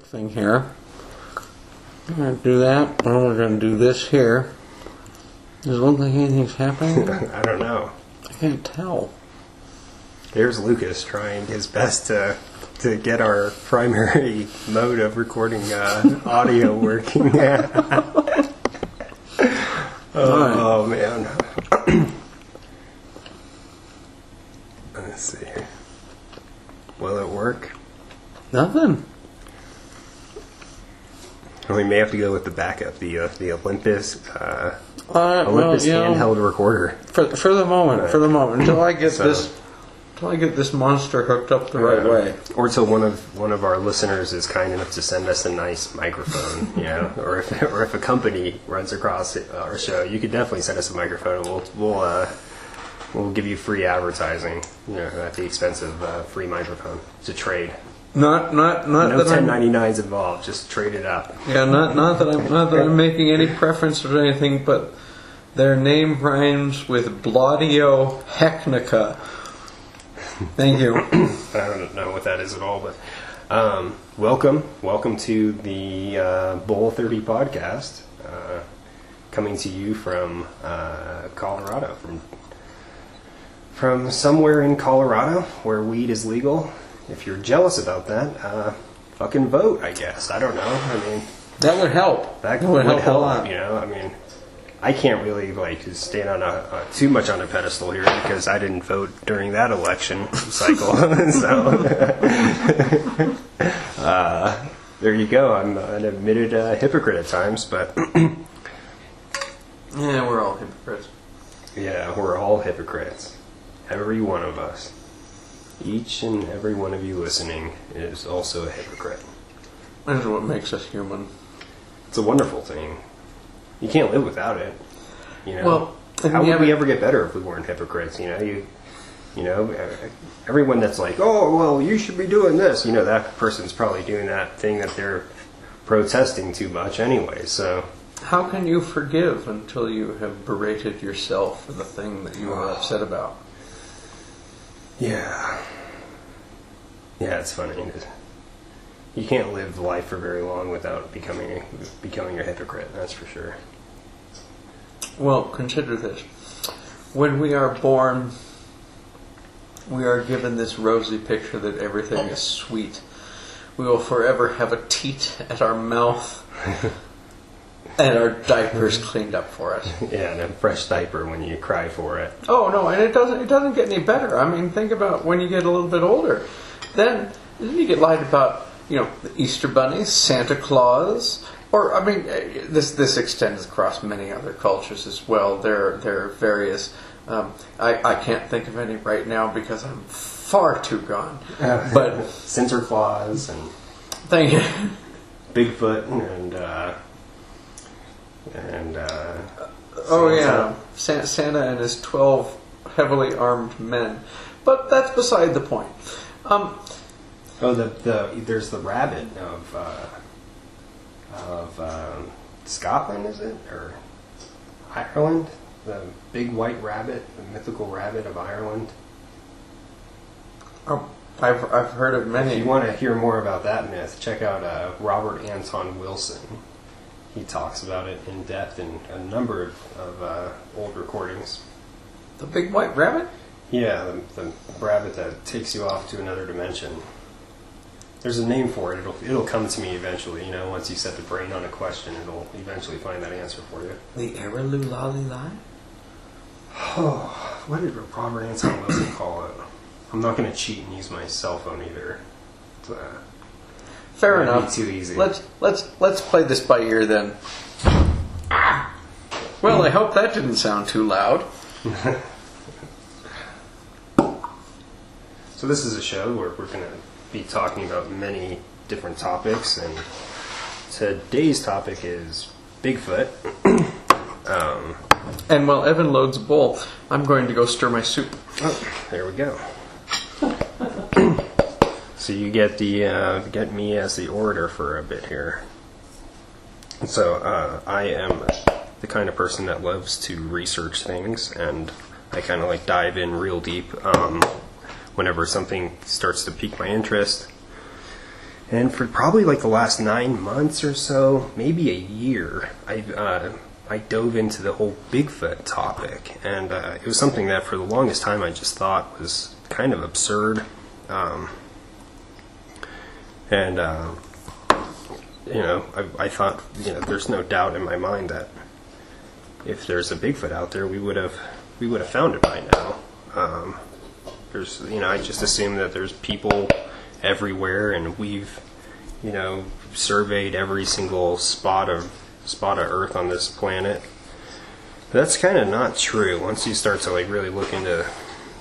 thing here. I'm going to do that. And we're going to do this here. Does it look like anything's happening? I don't know. I can't tell. There's Lucas trying his best to get our primary mode of recording audio working. Oh man. Let's see. Will it work? Nothing. We may have to go with the backup, the Olympus Olympus handheld recorder. For the moment, until I get this monster hooked up the right way, or till one of our listeners is kind enough to send us a nice microphone, or if a company runs across our show, you could definitely send us a microphone. And we'll give you free advertising, at the expense of free microphone to trade. Not no that 1099s involved. Just trade it up. Yeah, not that I'm making any preference or anything, but their name rhymes with Blaudio Hecnica. Thank you. I don't know what that is at all, but welcome to the Bowl30 podcast, coming to you from Colorado, from somewhere in Colorado where weed is legal. If you're jealous about that, fucking vote, I guess. I don't know. I mean, that would help. That would help a lot. I mean, I can't really stand on too much on a pedestal here because I didn't vote during that election cycle. So there you go. I'm an admitted hypocrite at times, but yeah, we're all hypocrites. Yeah, we're all hypocrites. Every one of us. Each and every one of you listening is also a hypocrite. That is what makes us human. It's a wonderful thing. You can't live without it. Well, how would we ever get better if we weren't hypocrites? Everyone that's like, oh, well, you should be doing this. That person's probably doing that thing that they're protesting too much anyway. So how can you forgive until you have berated yourself for the thing that you are upset about? Yeah, it's funny. You can't live life for very long without becoming a hypocrite. That's for sure. Well, consider this: when we are born, we are given this rosy picture that everything is sweet. We will forever have a teat at our mouth, and our diapers cleaned up for us. Yeah, and a fresh diaper when you cry for it. Oh no, and it doesn't get any better. I mean, think about when you get a little bit older. Then you get lied about, the Easter Bunny, Santa Claus, or I mean, this extends across many other cultures as well. There are various. I can't think of any right now because I'm far too gone. But Santa Claus and thank you, Bigfoot Santa and his 12 heavily armed men. But that's beside the point. There's the rabbit of Scotland, is it, or Ireland? The big white rabbit, the mythical rabbit of Ireland. Oh, I've heard of many. If you want to hear more about that myth, check out Robert Anton Wilson. He talks about it in depth in a number of old recordings. The big white rabbit? Yeah, the rabbit that takes you off to another dimension. There's a name for it. It'll come to me eventually. Once you set the brain on a question, it'll eventually find that answer for you. The Erelulali? Oh, what did Robert Anton Wilson call it? I'm not going to cheat and use my cell phone either. Fair enough. Too easy. Let's play this by ear then. Well, I hope that didn't sound too loud. So this is a show where we're going to be talking about many different topics, and today's topic is Bigfoot. And while Evan loads a bowl, I'm going to go stir my soup. Oh, there we go. So you get me as the orator for a bit here. So I am the kind of person that loves to research things, and I kind of dive in real deep whenever something starts to pique my interest. And for probably like the last 9 months or so, maybe a year, I dove into the whole Bigfoot topic, and it was something that for the longest time I just thought was kind of absurd. I thought, there's no doubt in my mind that if there's a Bigfoot out there, we would have found it by now. I just assume that there's people everywhere, and we've, surveyed every single spot of Earth on this planet. But that's kind of not true. Once you start to really look into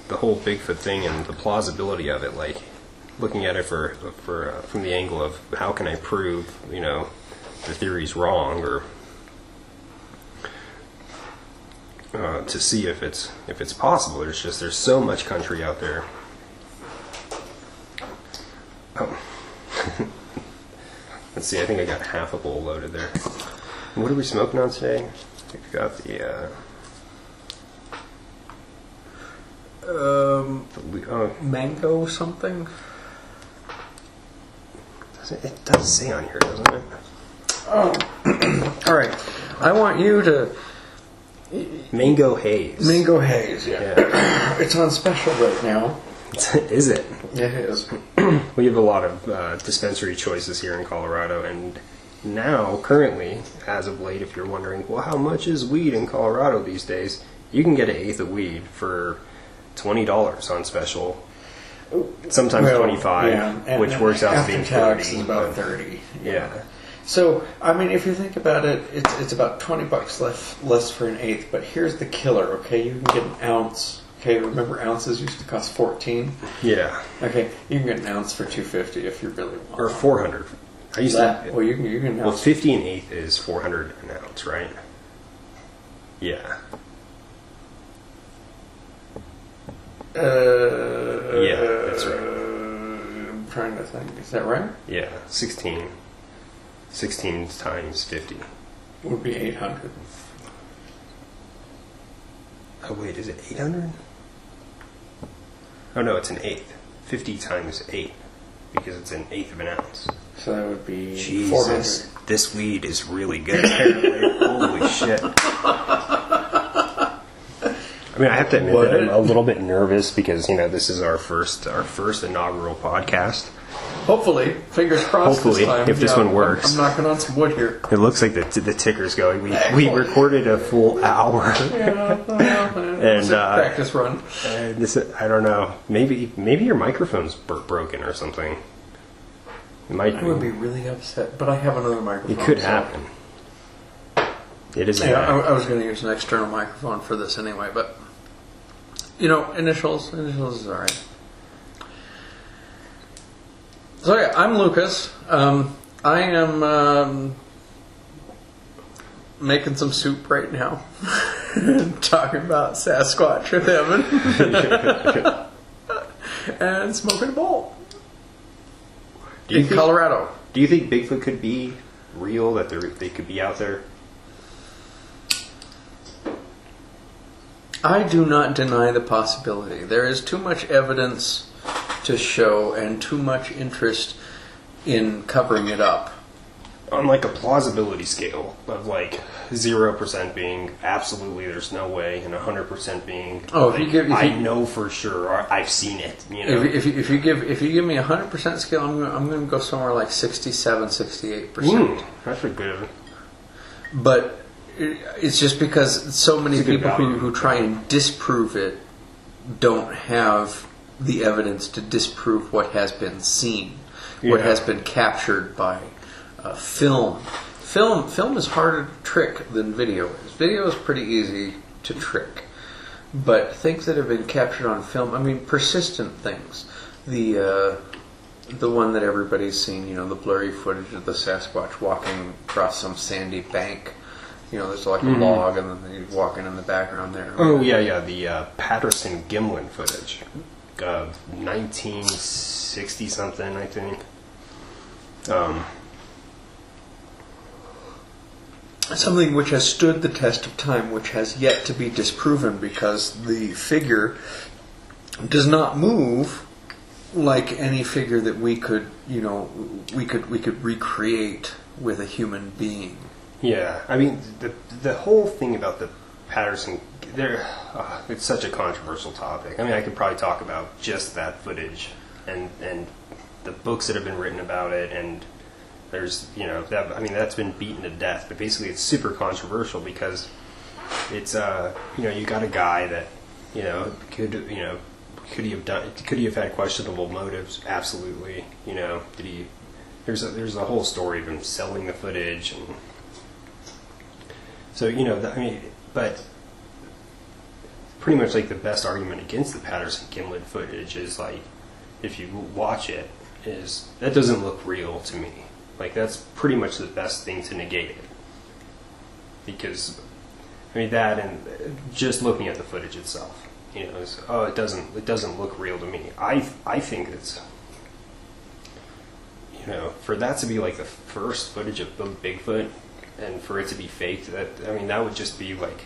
the whole Bigfoot thing and the plausibility of it, like looking at it from the angle of how can I prove the theory's wrong, or to see if it's possible. There's so much country out there. Oh. Let's see, I think I got half a bowl loaded there. What are we smoking on today? We've got the mango something. It does say on here, doesn't it? Oh, all right. I want you to mango haze. Mango haze, yeah. It's on special right now. Is it? It is. We have a lot of dispensary choices here in Colorado, and now, currently, as of late, if you're wondering, well, how much is weed in Colorado these days? You can get an eighth of weed for $20 on special. Sometimes $25, which works out to be $30. Is about $30. Yeah. So, I mean, if you think about it, it's about $20 less for an eighth. But here's the killer. Okay, you can get an ounce. Okay, remember ounces used to cost $14? Yeah. Okay, you can get an ounce for $250 if you really want. Or $400. I used to. Well, you can. Well, 50 and eighth is $400 an ounce, right? Yeah. Yeah, that's right. I'm trying to think. Is that right? Yeah, 16 times 50 would be 800. Oh wait, is it 800? Oh no, it's an eighth. 50 times 8, because it's an eighth of an ounce. So that would be Jesus, 400. this weed is really good. Holy shit. I mean, I have to admit that I'm a little bit nervous because, this is our first inaugural podcast. Hopefully, fingers crossed. Hopefully, this time. if this one works. I'm knocking on some wood here. It looks like the ticker's going. We recorded a full hour. And practice run. I don't know. Maybe your microphone's broken or something. I would be really upset, but I have another microphone. It could happen. It is. Yeah, I was going to use an external microphone for this anyway, but initials is all right. So yeah, I'm Lucas. I am making some soup right now, talking about Sasquatch with him, and smoking a bowl in Colorado. Do you think Bigfoot could be real? That they could be out there? I do not deny the possibility. There is too much evidence to show and too much interest in covering it up. On like a plausibility scale of 0% being absolutely there's no way, and 100% being I know for sure, or I've seen it. If you give me 100% scale, I'm going to go somewhere like 67, 68%. That's a good. But it's just because so many people who try and disprove it don't have the evidence to disprove what has been seen, what has been captured by film. Film is harder to trick than video is. Video is pretty easy to trick, but things that have been captured on film, persistent things. The one that everybody's seen, the blurry footage of the Sasquatch walking across some sandy bank. There's like a log, and then he's walking in the background there. Oh yeah, the Patterson Gimlin footage of 1960 something, I think. Something which has stood the test of time, which has yet to be disproven because the figure does not move like any figure that we could, we could recreate with a human being. Yeah, I mean, the whole thing about the Patterson, it's such a controversial topic. I mean, I could probably talk about just that footage and the books that have been written about it, and there's, that's been beaten to death. But basically, it's super controversial because it's, you got a guy that, could he have had questionable motives? Absolutely. There's a whole story of him selling the footage, and so but pretty much like the best argument against the Patterson Gimlin footage is like, if you watch it, is that doesn't look real to me. Like, that's pretty much the best thing to negate it, because that, and just looking at the footage itself, it doesn't look real to me. I think it's, for that to be like the first footage of Bigfoot, and for it to be faked, that would just be like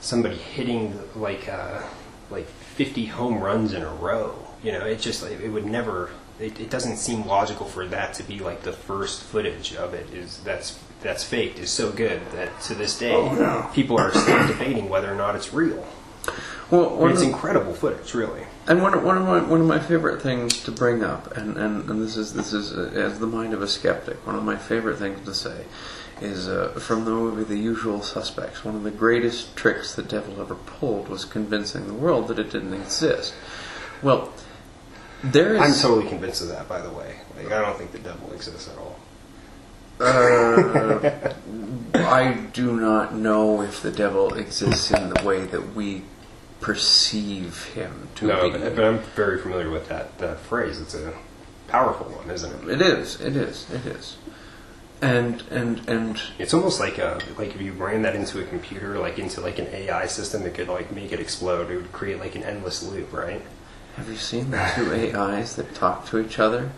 somebody hitting like 50 home runs in a row. It would never. It doesn't seem logical for that to be like the first footage of it that's faked is so good that to this day people are still debating whether or not it's real. Well, it's incredible footage, really. And one of my favorite things to bring up, and this is as the mind of a skeptic, one of my favorite things to say is from the movie The Usual Suspects. One of the greatest tricks the devil ever pulled was convincing the world that it didn't exist. Well, I'm totally convinced of that, by the way. Like, I don't think the devil exists at all. I do not know if the devil exists in the way that we perceive him to be. But I'm very familiar with that phrase. It's a powerful one, isn't it? It is. And it's almost like if you ran that into a computer, like into like an AI system, it could like make it explode. It would create like an endless loop, right? Have you seen the two AIs that talk to each other?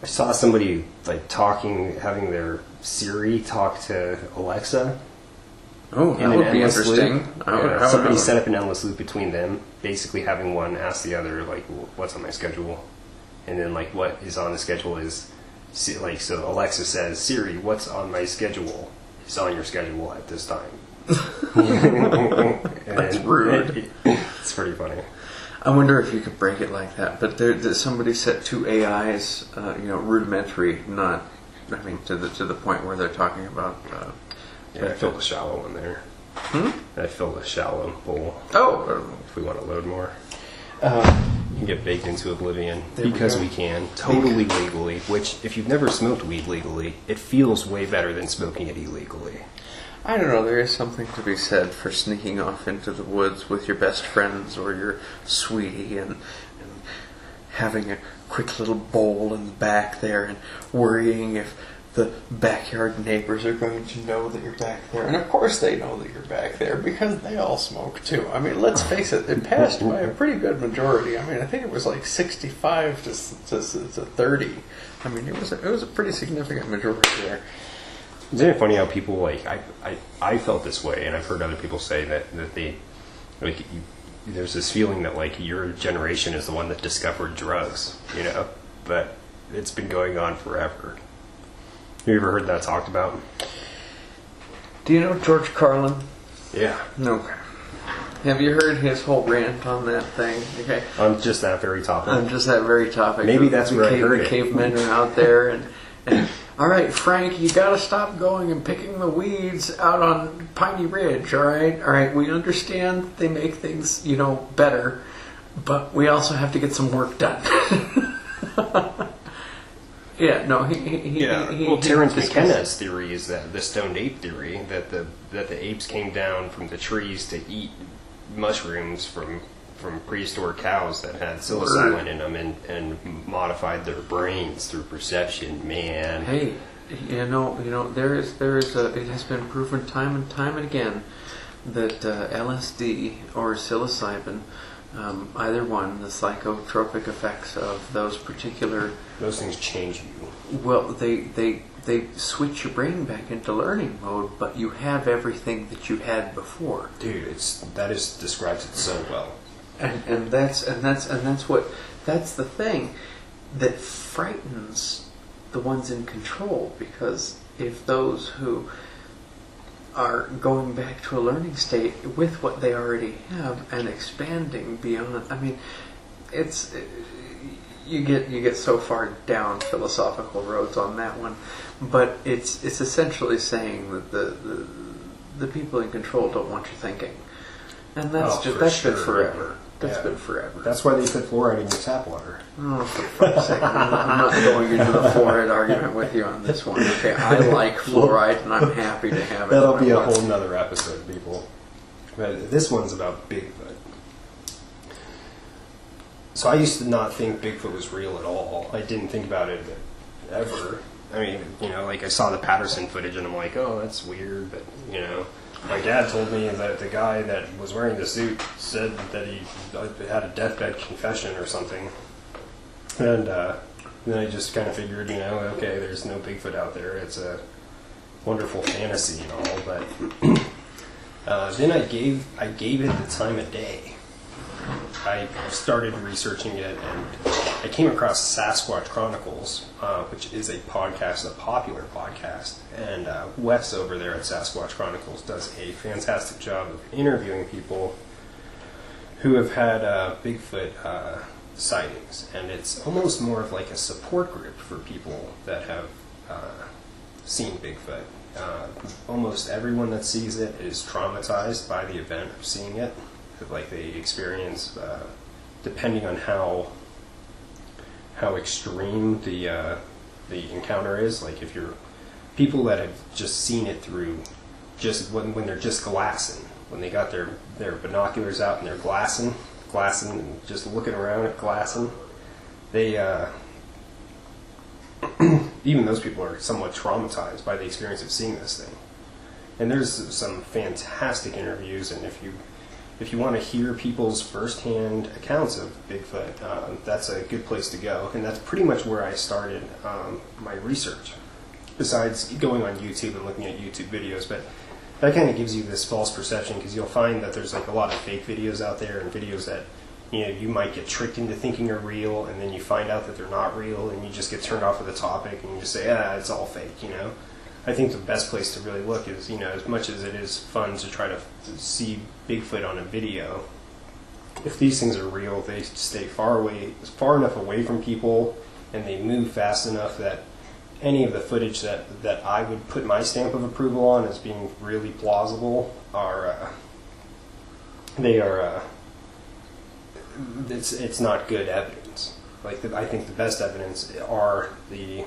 I saw somebody like having their Siri talk to Alexa. Oh, that would be interesting. Somebody set up an endless loop between them, basically having one ask the other, like, what's on my schedule? And then, like, what is on the schedule is, like, so Alexa says, Siri, what's on my schedule is on your schedule at this time. That's rude. It's pretty funny. I wonder if you could break it like that. But somebody set two AIs, rudimentary, not, to the point where they're talking about. I filled a shallow one there. I filled a shallow bowl. Oh, if we want to load more, you can get baked into oblivion because we can totally legally. Which, if you've never smoked weed legally, it feels way better than smoking it illegally. I don't know, there is something to be said for sneaking off into the woods with your best friends or your sweetie and having a quick little bowl in the back there and worrying if the backyard neighbors are going to know that you're back there. And of course they know that you're back there because they all smoke too. Let's face it, it passed by a pretty good majority. I think it was like 65 to 30. It was a pretty significant majority there. Isn't it funny how people, like, I felt this way, and I've heard other people say that they, like, there's this feeling that, like, your generation is the one that discovered drugs, but it's been going on forever. Have you ever heard that talked about? Do you know George Carlin? Yeah. Okay. Have you heard his whole rant on that thing? Okay. On just that very topic? Maybe that's where I heard it. The cavemen are out there and all right, Frank, you got to stop going and picking the weeds out on Piney Ridge, all right? We understand they make things, better, but we also have to get some work done. Yeah, no, Terence McKenna's theory is that the stoned ape theory, that the apes came down from the trees to eat mushrooms from prehistoric cows that had psilocybin in them and modified their brains through perception. Man, hey, there is it has been proven time and time and again that LSD or psilocybin, either one, the psychotropic effects of those things change you. Well, they switch your brain back into learning mode, but you have everything that you had before. Dude, that describes it so well. And that's the thing that frightens the ones in control, because if those who are going back to a learning state with what they already have and expanding beyond, I mean, it's you get so far down philosophical roads on that one, but it's essentially saying that the people in control don't want you thinking, and that's been forever. That's been forever. That's why they put fluoride in your tap water. Oh, for fuck's sake. I'm not going into the fluoride argument with you on this one. Okay, I like fluoride and I'm happy to have it. That'll be a whole nother episode, people. But this one's about Bigfoot. So I used to not think Bigfoot was real at all. I didn't think about it ever. I mean, like I saw the Patterson footage and I'm like, oh, that's weird, but, my dad told me that the guy that was wearing the suit said that he had a deathbed confession or something. And then I just kind of figured, okay, there's no Bigfoot out there. It's a wonderful fantasy and all. But then I gave it the time of day. I started researching it, and I came across Sasquatch Chronicles, which is a podcast, a popular podcast. And Wes over there at Sasquatch Chronicles does a fantastic job of interviewing people who have had Bigfoot sightings. And it's almost more of like a support group for people that have seen Bigfoot. Almost everyone that sees it is traumatized by the event of seeing it. Like they experience, depending on how extreme the encounter is. Like if you're people that have just seen it through just when they're just glassing, when they got their binoculars out and they're glassing and just looking around at glassing, they even those people are somewhat traumatized by the experience of seeing this thing. And there's some fantastic interviews, and if you want to hear people's firsthand accounts of Bigfoot, that's a good place to go. And that's pretty much where I started my research, besides going on YouTube and looking at YouTube videos. But that kind of gives you this false perception, because you'll find that there's like a lot of fake videos out there, and videos that you might get tricked into thinking are real, and then you find out that they're not real, and you just get turned off of the topic, and you just say, it's all fake, I think the best place to really look is, as much as it is fun to try to see Bigfoot on a video, if these things are real, they stay far enough away from people, and they move fast enough that any of the footage that I would put my stamp of approval on as being really plausible it's not good evidence. I think the best evidence are the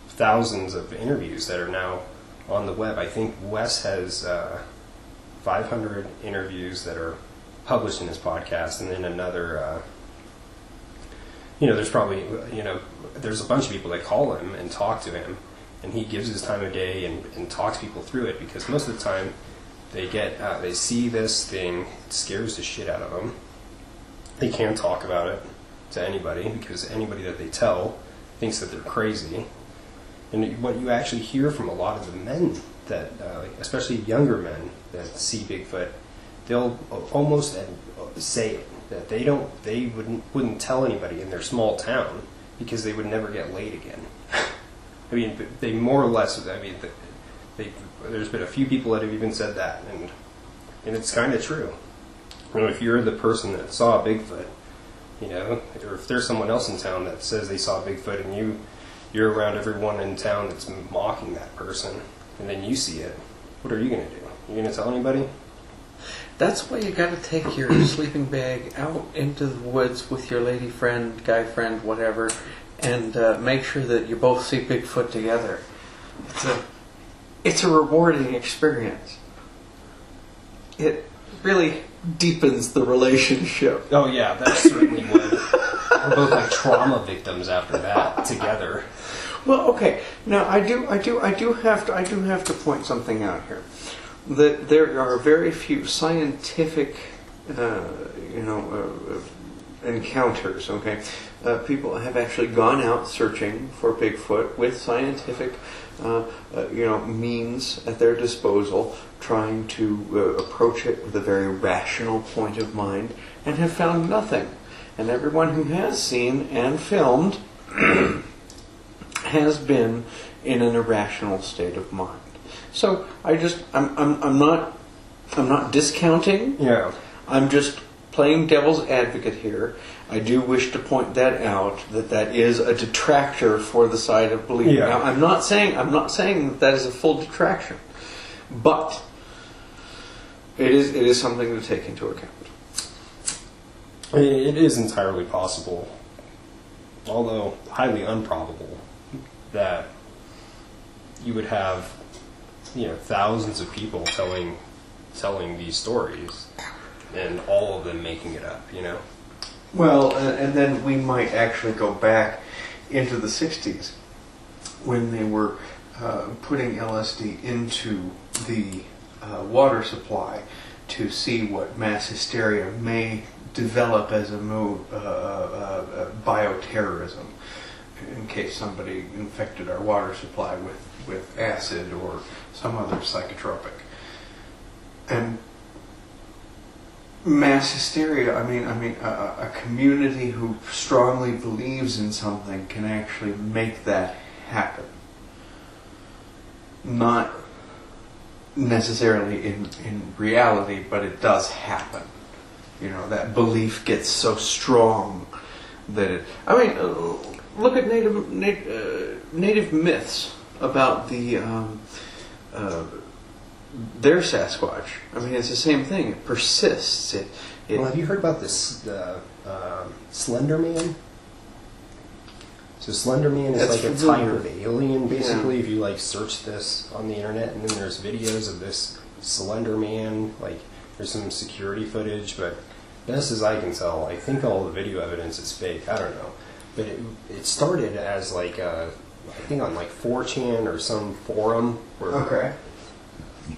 thousands of interviews that are now on the web. I think Wes has 500 interviews that are published in his podcast, and then another, there's probably, there's a bunch of people that call him and talk to him, and he gives his time of day and talks people through it, because most of the time they see this thing, it scares the shit out of them. They can't talk about it to anybody, because anybody that they tell thinks that they're crazy. And what you actually hear from a lot of the men that, especially younger men that see Bigfoot, they'll almost say it, that they wouldn't tell anybody in their small town because they would never get laid again. I mean, they more or less. There's been a few people that have even said that, and it's kind of true. If you're the person that saw Bigfoot, or if there's someone else in town that says they saw Bigfoot, and you're around everyone in town that's mocking that person, and then you see it, what are you going to do? You going to tell anybody? That's why you got to take your sleeping bag out into the woods with your lady friend, guy friend, whatever, and make sure that you both see Bigfoot together. It's a rewarding experience. It really deepens the relationship. Oh yeah, that certainly would. We're both like trauma victims after that together. Well, okay. Now I do have to point something out here. That there are very few scientific, encounters. Okay, people have actually gone out searching for Bigfoot with scientific, means at their disposal, trying to approach it with a very rational point of mind, and have found nothing. And everyone who has seen and filmed has been in an irrational state of mind. So I'm not discounting. Yeah. I'm just playing devil's advocate here. I do wish to point that out, that is a detractor for the side of belief. Yeah. Now, I'm not saying that is a full detraction, but it is something to take into account. It is entirely possible, although highly improbable, that you would have, thousands of people telling these stories, and all of them making it up. Well, and then we might actually go back into the 60s when they were putting LSD into the water supply to see what mass hysteria may develop as a move, bioterrorism, in case somebody infected our water supply with acid or some other psychotropic. And mass hysteria, a community who strongly believes in something can actually make that happen. Not necessarily in reality, but it does happen. That belief gets so strong that it... look at native myths about their Sasquatch. It's the same thing. It persists. Well, have you heard about this Slender Man? So Slender Man is like a type of alien, basically. Yeah. If you search this on the internet, and then there's videos of this Slender Man. There's some security footage, but best as I can tell, I think all the video evidence is fake. I don't know, but it started as I think on 4chan or some forum where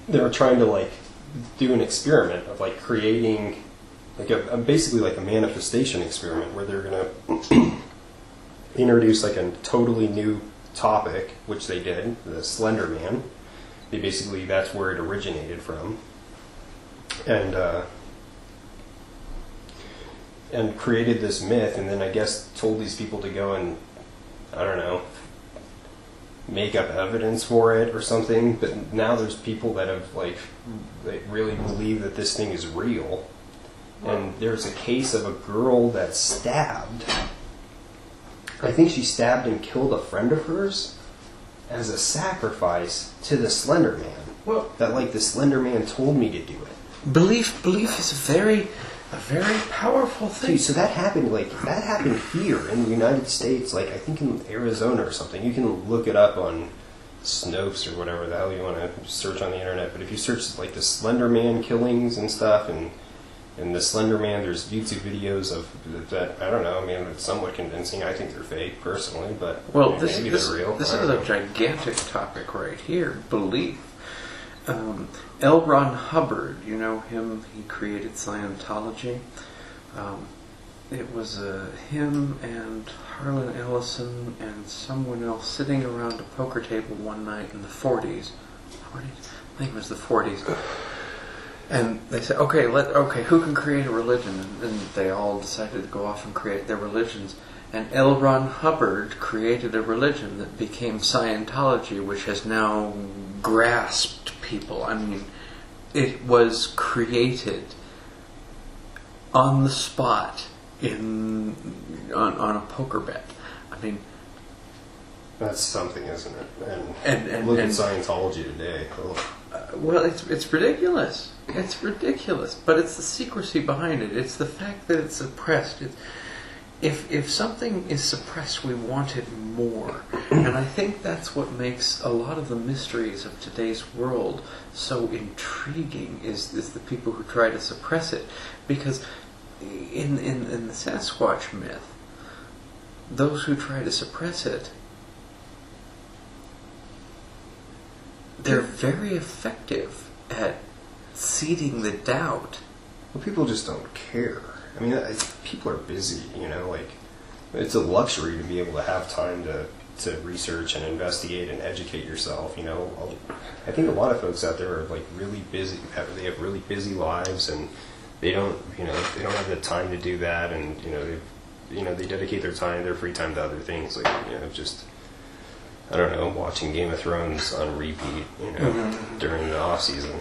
they were trying to do an experiment of creating basically a manifestation experiment where they're gonna introduce a totally new topic, which they did, the Slender Man. That's where it originated from, and created this myth, and then I guess told these people to go and, I don't know, make up evidence for it or something. But now there's people that have they really believe that this thing is real. And there's a case of a girl that stabbed. I think she stabbed and killed a friend of hers as a sacrifice to the Slender Man. Well, that the Slender Man told me to do it. Belief is a very powerful thing. Dude, so that happened here in the United States, I think in Arizona or something. You can look it up on Snopes or whatever the hell you want to search on the internet. But if you search the Slender Man killings and stuff, and the Slender Man, there's YouTube videos of that. I don't know. It's somewhat convincing. I think they're fake personally, but maybe they're real. This is a gigantic topic right here. Belief. L. Ron Hubbard, you know him, he created Scientology. It was him and Harlan Ellison and someone else sitting around a poker table one night in the 40s. I think it was the 40s. And they said, okay, who can create a religion? And they all decided to go off and create their religions. And L. Ron Hubbard created a religion that became Scientology, which has now grasped people. It was created on the spot on a poker bet. That's something, isn't it? And look at Scientology today. Well, it's ridiculous. It's ridiculous, but it's the secrecy behind it. It's the fact that it's suppressed. If something is suppressed, we want it more. And I think that's what makes a lot of the mysteries of today's world so intriguing, is the people who try to suppress it. Because in the Sasquatch myth, those who try to suppress it, they're very effective at seeding the doubt. Well, people just don't care. I mean, people are busy, like, it's a luxury to be able to have time to research and investigate and educate yourself, I think a lot of folks out there are, like, really busy. They have really busy lives, and they don't have the time to do that, and, they dedicate their free time to other things, like, just, I don't know, watching Game of Thrones on repeat, during the off season.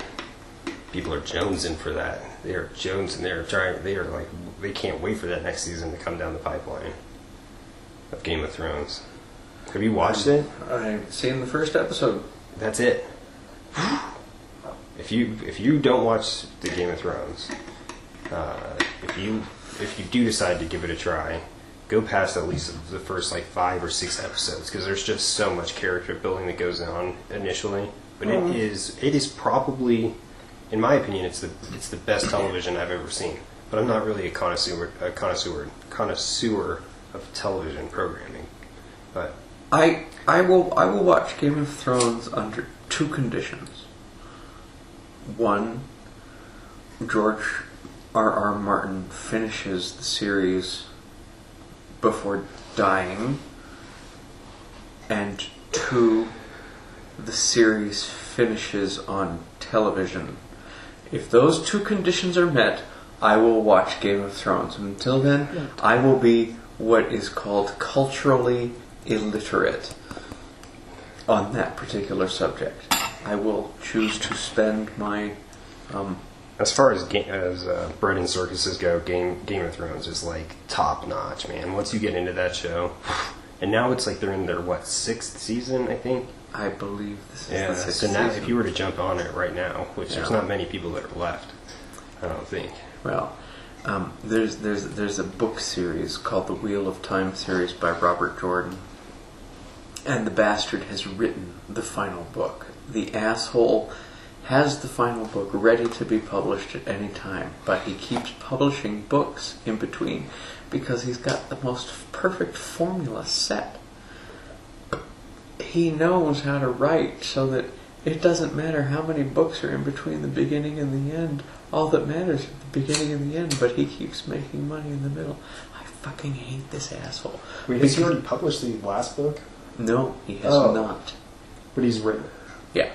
People are jonesing for that. They are jonesing. They can't wait for that next season to come down the pipeline of Game of Thrones. Have you watched it? I've seen the first episode. That's it. If you don't watch the Game of Thrones, if you do decide to give it a try, go past at least the first, like, 5 or 6 episodes, because there's just so much character building that goes on initially. But it is probably, in my opinion, it's the best television I've ever seen. But I'm not really a connoisseur of television programming. But I will watch Game of Thrones under 2 conditions. One, George R.R. Martin finishes the series before dying, and 2, the series finishes on television. If those 2 conditions are met, I will watch Game of Thrones. Until then, I will be what is called culturally illiterate on that particular subject. I will choose to spend my as far as bread and circuses go, Game of Thrones is, like, top notch, man. Once you get into that show, and now it's like they're in their 6th season, I think. I believe this is the 6th so season. now, if you were to jump on it right now, which there's not many people that are left, I don't think. Well, there's a book series called the Wheel of Time series by Robert Jordan, and the bastard has written the final book. The asshole has the final book ready to be published at any time, but he keeps publishing books in between because he's got the most perfect formula set. He knows how to write so that it doesn't matter how many books are in between the beginning and the end. All that matters is the beginning and the end, but he keeps making money in the middle. I fucking hate this asshole. Wait, has he already published the last book? No, he has not. But he's written. Yeah.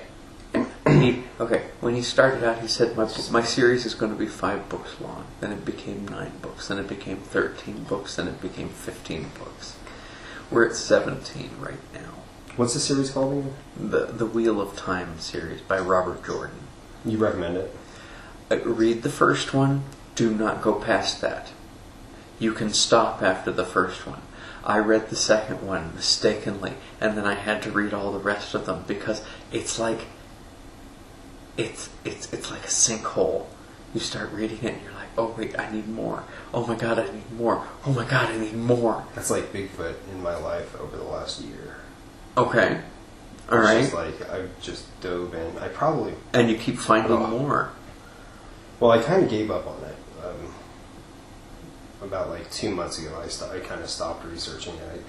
When he started out, he said, my series is going to be 5 books long. Then it became 9 books. Then it became 13 books. Then it became 15 books. We're at 17 right now. What's the series called again? The Wheel of Time series by Robert Jordan. You recommend it? Read the first one. Do not go past that. You can stop after the first one. I read the second one mistakenly, and then I had to read all the rest of them because it's like it's like a sinkhole. You start reading it and you're like, oh wait, I need more. Oh my god, I need more. Oh my god, I need more. That's like Bigfoot in my life over the last year. Okay. All right. It's just like I just dove in. And you keep finding more. Well, I kind of gave up on it. About like 2 months ago, I kind of stopped researching it.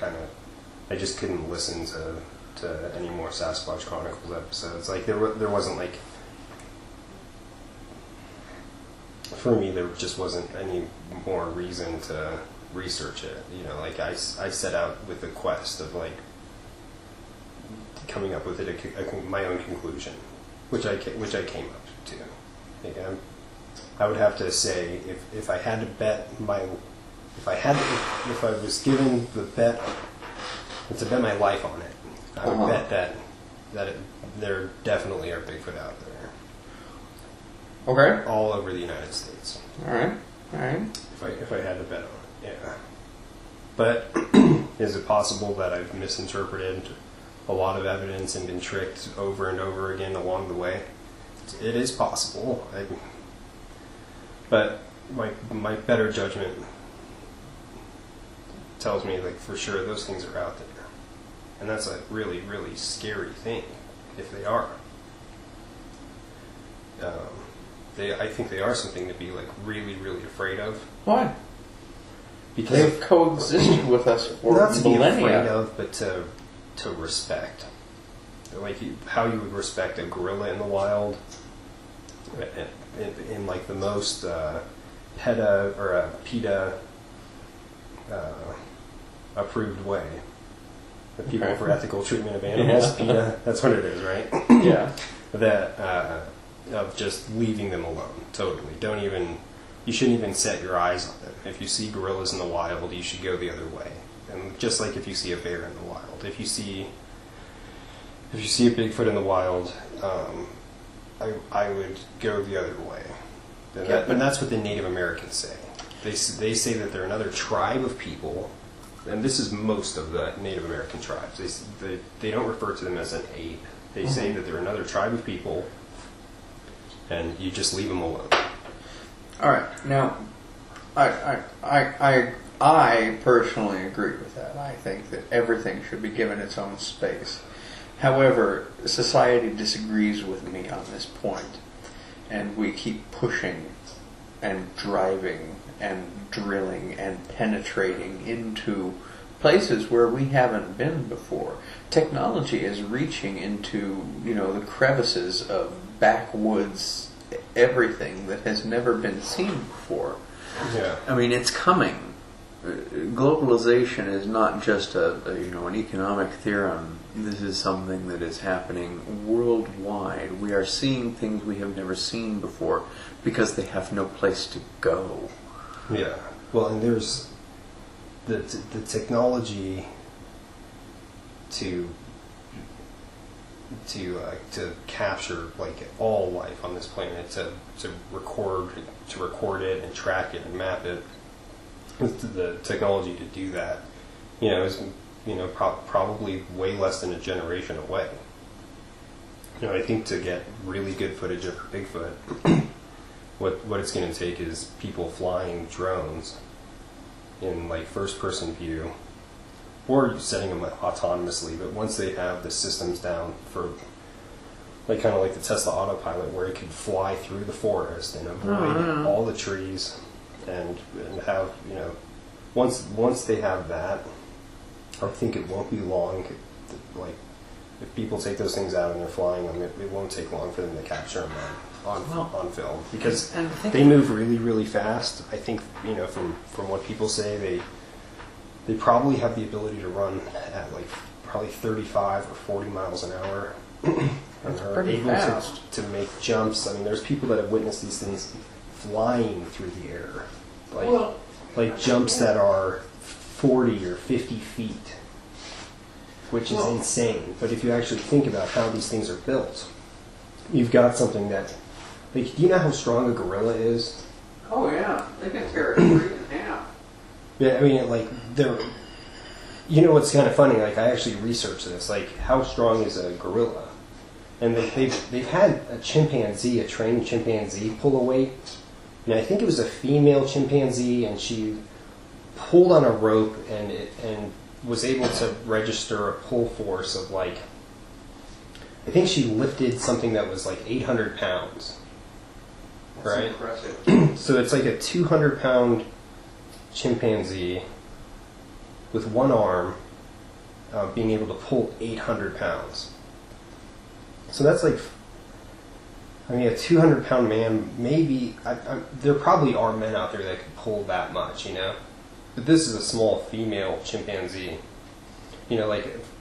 I just couldn't listen to any more Sasquatch Chronicles episodes. Like there wasn't like, for me, there just wasn't any more reason to research it. Like I set out with the quest of like coming up with my own conclusion, which I came up to. Like I would have to say if I had to bet if I was given the bet to bet my life on it, I would bet that there definitely are Bigfoot out there. Okay. All over the United States. All right. If I had to bet on it, yeah. But is it possible that I've misinterpreted a lot of evidence and been tricked over and over again along the way? It is possible. But my better judgment tells me, like, for sure those things are out there. And that's a really, really scary thing, if they are. I think they are something to be, like, really, really afraid of. Why? Because they've coexisted with us for not to millennia. be afraid of, but to respect. Like how you would respect a gorilla in the wild, in like the most PETA or a PETA approved way. The People for Ethical Treatment of Animals, PETA, that's what it is, right? Yeah. That of just leaving them alone, totally. You shouldn't even set your eyes on them. If you see gorillas in the wild, you should go the other way. And just like if you see a bear in the wild, if you see a Bigfoot in the wild, I would go the other way. And that's what the Native Americans say. They say that they're another tribe of people, and this is most of the Native American tribes. They don't refer to them as an ape. They say that they're another tribe of people, and you just leave them alone. All right. Now, I personally agree with that. I think that everything should be given its own space. However, society disagrees with me on this point, and we keep pushing and driving and drilling and penetrating into places where we haven't been before. Technology is reaching into, the crevices of backwoods, everything that has never been seen before. Yeah. I mean, it's coming. Globalization is not just an economic theorem. This is something that is happening worldwide. We are seeing things we have never seen before because they have no place to go. Yeah. Well, and there's the technology to capture all life on this planet, to record it and track it and map it. With the technology to do that, is probably way less than a generation away. I think to get really good footage of Bigfoot, what it's going to take is people flying drones in first person view, or setting them autonomously. But once they have the systems down for kind of like the Tesla autopilot, where it can fly through the forest and avoid all the trees. And have once they have that, I think it won't be long. If people take those things out and they're flying them, it won't take long for them to capture them on film, because they move really, really fast. I think from what people say, they probably have the ability to run at probably 35 or 40 miles an hour. And they're able to make jumps. I mean, there's people that have witnessed these things flying through the air, jumps that are 40 or 50 feet, which is insane. But if you actually think about how these things are built, you've got something that, do you know how strong a gorilla is? Oh yeah, they can tear a tree in half. Yeah, I mean, they're. What's kind of funny? I actually researched this. How strong is a gorilla? And they've had a trained chimpanzee, pull a weight. And I think it was a female chimpanzee, and she pulled on a rope and was able to register a pull force of I think she lifted something that was 800 pounds. That's right? Impressive. So it's a 200-pound chimpanzee with one arm being able to pull 800 pounds. So that's a 200-pound man, maybe, there probably are men out there that could pull that much, But this is a small female chimpanzee.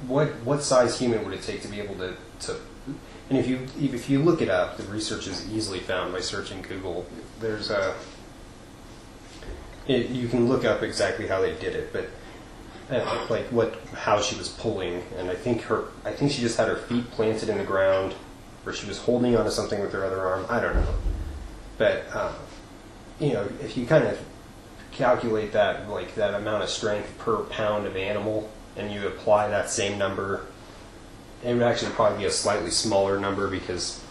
What size human would it take to be able to and if you look it up, the research is easily found by searching Google. There's you can look up exactly how they did it, but how she was pulling, and I think she just had her feet planted in the ground, or she was holding onto something with her other arm. I don't know, but if you kind of calculate that that amount of strength per pound of animal, and you apply that same number, it would actually probably be a slightly smaller number, because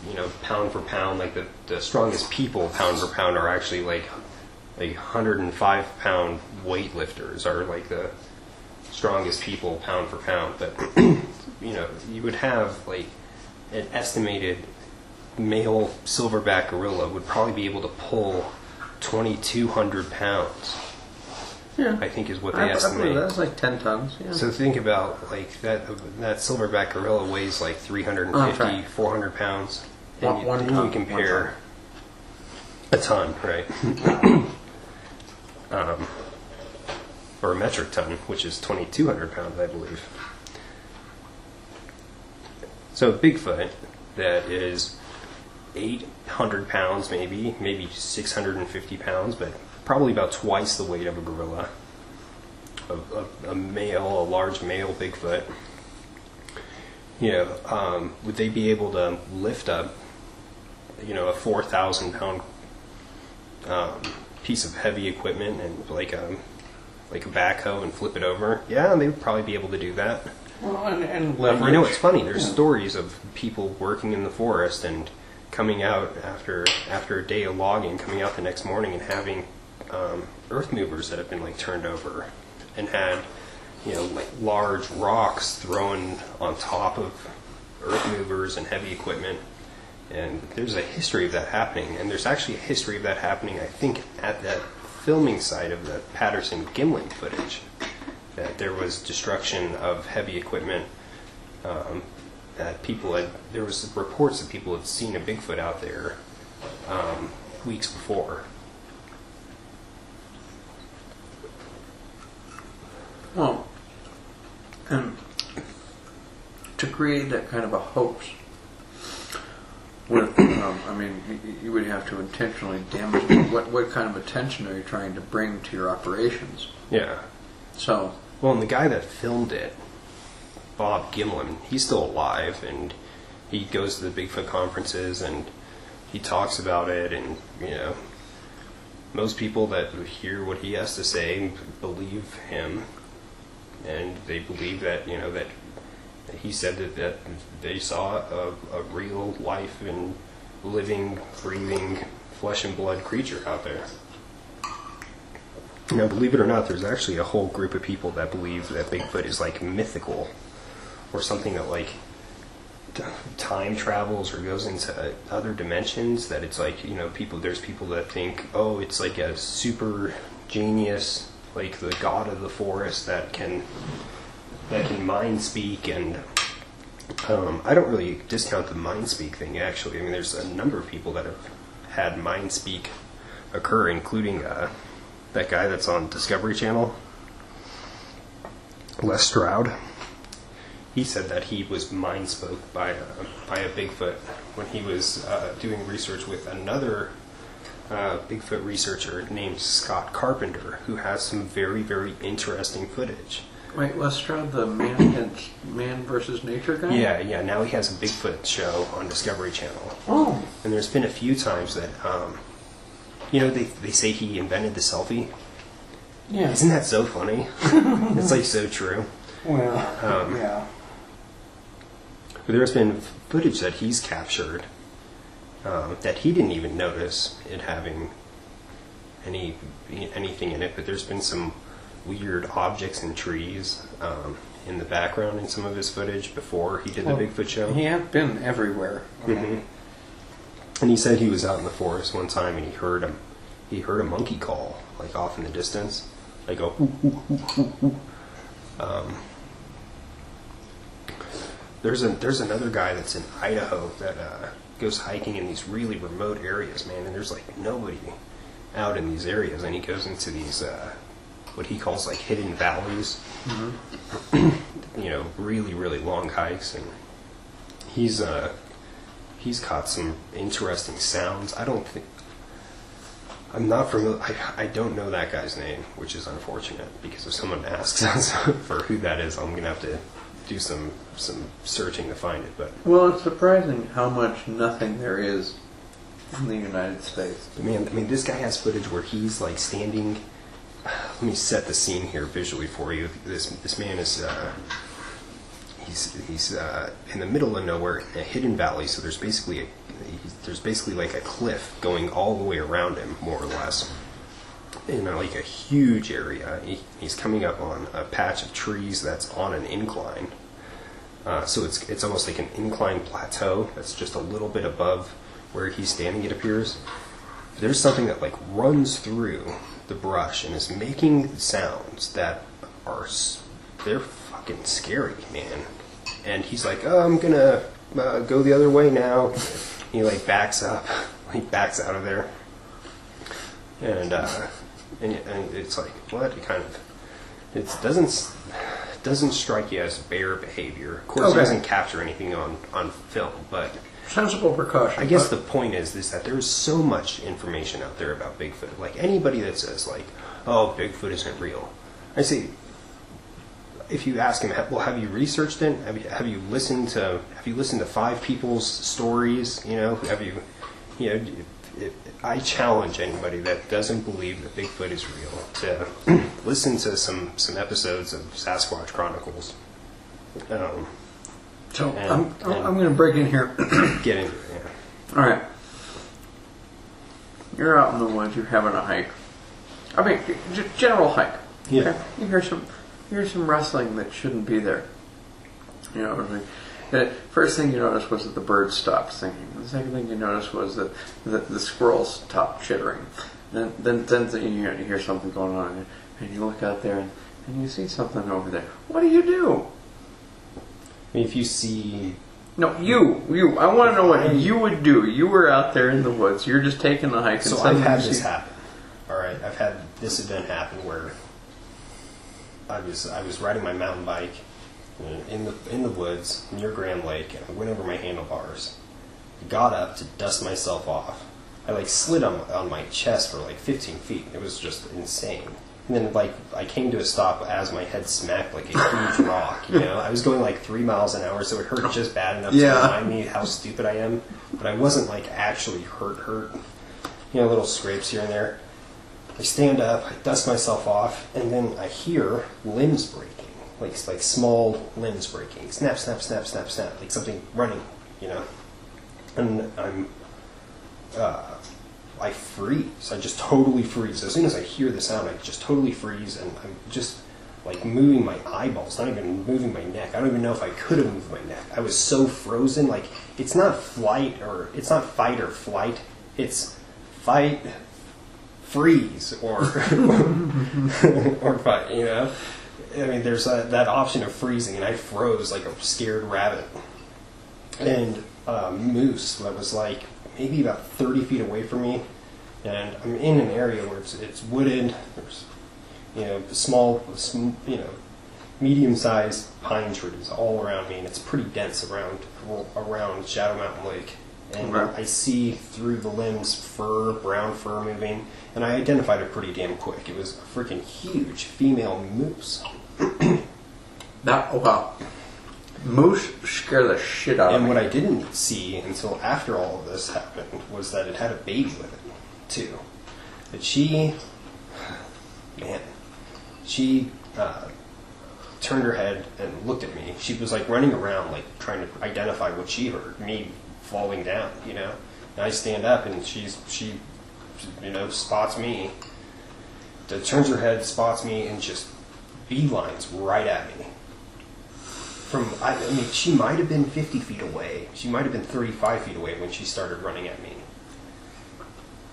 pound for pound, the strongest people pound for pound are actually 105-pound weightlifters are the strongest people pound for pound. But you would have an estimated male silverback gorilla would probably be able to pull 2,200 pounds. Yeah, I think is what they estimate. That's 10 tons. Yeah. So think about that silverback gorilla weighs 350, 400 pounds. And One then ton. you compare a ton, right? or a metric ton, which is 2,200 pounds, I believe. So Bigfoot, that is 800 pounds, maybe 650 pounds, but probably about twice the weight of a gorilla. A large male Bigfoot. Would they be able to lift up, a 4,000 pound piece of heavy equipment and like a backhoe and flip it over? Yeah, they would probably be able to do that. Well, and leverage. It's funny. There's stories of people working in the forest and coming out after a day of logging, coming out the next morning and having earth movers that have been turned over, and had large rocks thrown on top of earth movers and heavy equipment. And there's a history of that happening, and there's actually a history of that happening, I think, at that filming site of the Patterson-Gimlin footage. That there was destruction of heavy equipment. There was reports that people had seen a Bigfoot out there weeks before. Well, and to create that kind of a hoax, you would have to intentionally demonstrate what kind of attention are you trying to bring to your operations. Yeah. So. Well, and the guy that filmed it, Bob Gimlin, he's still alive, and he goes to the Bigfoot conferences and he talks about it, and most people that hear what he has to say believe him, and they believe that that he said that they saw a real life and living, breathing, flesh and blood creature out there. Now, believe it or not, there's actually a whole group of people that believe that Bigfoot is mythical, or something that time travels or goes into other dimensions. That it's there's people that think, oh, it's like a super genius, like the god of the forest that can mind speak. And I don't really discount the mind speak thing, actually. I mean, there's a number of people that have had mind speak occur, including that guy that's on Discovery Channel, Les Stroud. He said that he was mind spoke by a Bigfoot when he was doing research with another Bigfoot researcher named Scott Carpenter, who has some very, very interesting footage. Wait, Les Stroud, the man versus nature guy? Yeah. Now he has a Bigfoot show on Discovery Channel. Oh. And there's been a few times that they say he invented the selfie. Yeah. Isn't that so funny? It's so true. Well, yeah. But there's been footage that he's captured that he didn't even notice it having anything in it. But there's been some weird objects and trees in the background in some of his footage before he did the Bigfoot show. He had been everywhere. Mm-hmm. And he said he was out in the forest one time and he heard a monkey call, off in the distance. Go, ooh, ooh, ooh, ooh, ooh. There's another guy that's in Idaho that goes hiking in these really remote areas, man, and there's nobody out in these areas, and he goes into these what he calls hidden valleys. Mm-hmm. Really, really long hikes, and he's caught some interesting sounds. I'm not familiar. I don't know that guy's name, which is unfortunate, because if someone asks us for who that is, I'm gonna have to do some searching to find it. But it's surprising how much nothing there is in the United States. Man, this guy has footage where he's standing. Let me set the scene here visually for you. This man is he's in the middle of nowhere, in a hidden valley. So there's basically a cliff going all the way around him, more or less, in a huge area. He's coming up on a patch of trees that's on an incline. So it's almost like an incline plateau that's just a little bit above where he's standing, it appears. There's something that runs through the brush and is making sounds that they're fucking scary, man. And he's oh, I'm gonna go the other way now. He backs up, he backs out of there, and and it's like, what? It doesn't strike you as bear behavior. Of course, it doesn't capture anything on film, but sensible precaution. I guess the point is that there's so much information out there about Bigfoot. Like anybody that says like, oh, Bigfoot isn't real, I say, if you ask him, well, have you researched it? Have you listened to 5 people's stories? I challenge anybody that doesn't believe that Bigfoot is real to listen to some episodes of Sasquatch Chronicles. I'm going to break in here. Get into it. Yeah. All right. You're out in the woods. You're having a hike. I mean, just general hike. Yeah. Okay? You hear some rustling that shouldn't be there. You know what I mean? The first thing you noticed was that the birds stopped singing. The second thing you noticed was that the squirrels stopped chittering. Then you hear something going on, and you look out there and you see something over there. What do you do? I mean, if you see... No, you. I want to know what you would do. You were out there in the woods. You're just taking a hike. So I've had this happen. All right, I've had this event happen where I was riding my mountain bike in the woods near Grand Lake, and I went over my handlebars. I got up to dust myself off. I slid on my chest for 15 feet. It was just insane. And then I came to a stop as my head smacked like a huge rock. I was going 3 miles an hour, so it hurt just bad enough to remind me how stupid I am. But I wasn't actually hurt. Little scrapes here and there. I stand up, I dust myself off, and then I hear limbs breaking. Like small limbs breaking. Snap, snap, snap, snap, snap. Like something running, And I freeze. I just totally freeze. As soon as I hear the sound, I just totally freeze, and I'm just moving my eyeballs, not even moving my neck. I don't even know if I could have moved my neck. I was so frozen. It's not fight or flight. It's fight, freeze, or or fight. I mean, there's that option of freezing, and I froze like a scared rabbit. And moose that was maybe about 30 feet away from me, and I'm in an area where it's wooded. There's small, medium-sized pine trees all around me, and it's pretty dense around Shadow Mountain Lake. And I see through the limbs brown fur moving, and I identified it pretty damn quick. It was a freaking huge female moose. Wow. Moose scare the shit out of me. And what I didn't see until after all of this happened was that it had a baby with it, too. That she turned her head and looked at me. She was running around, trying to identify what she heard, me falling down, And I stand up, and she spots me. Turns her head, spots me, and just beelines right at me. She might have been 50 feet away. She might have been 35 feet away when she started running at me.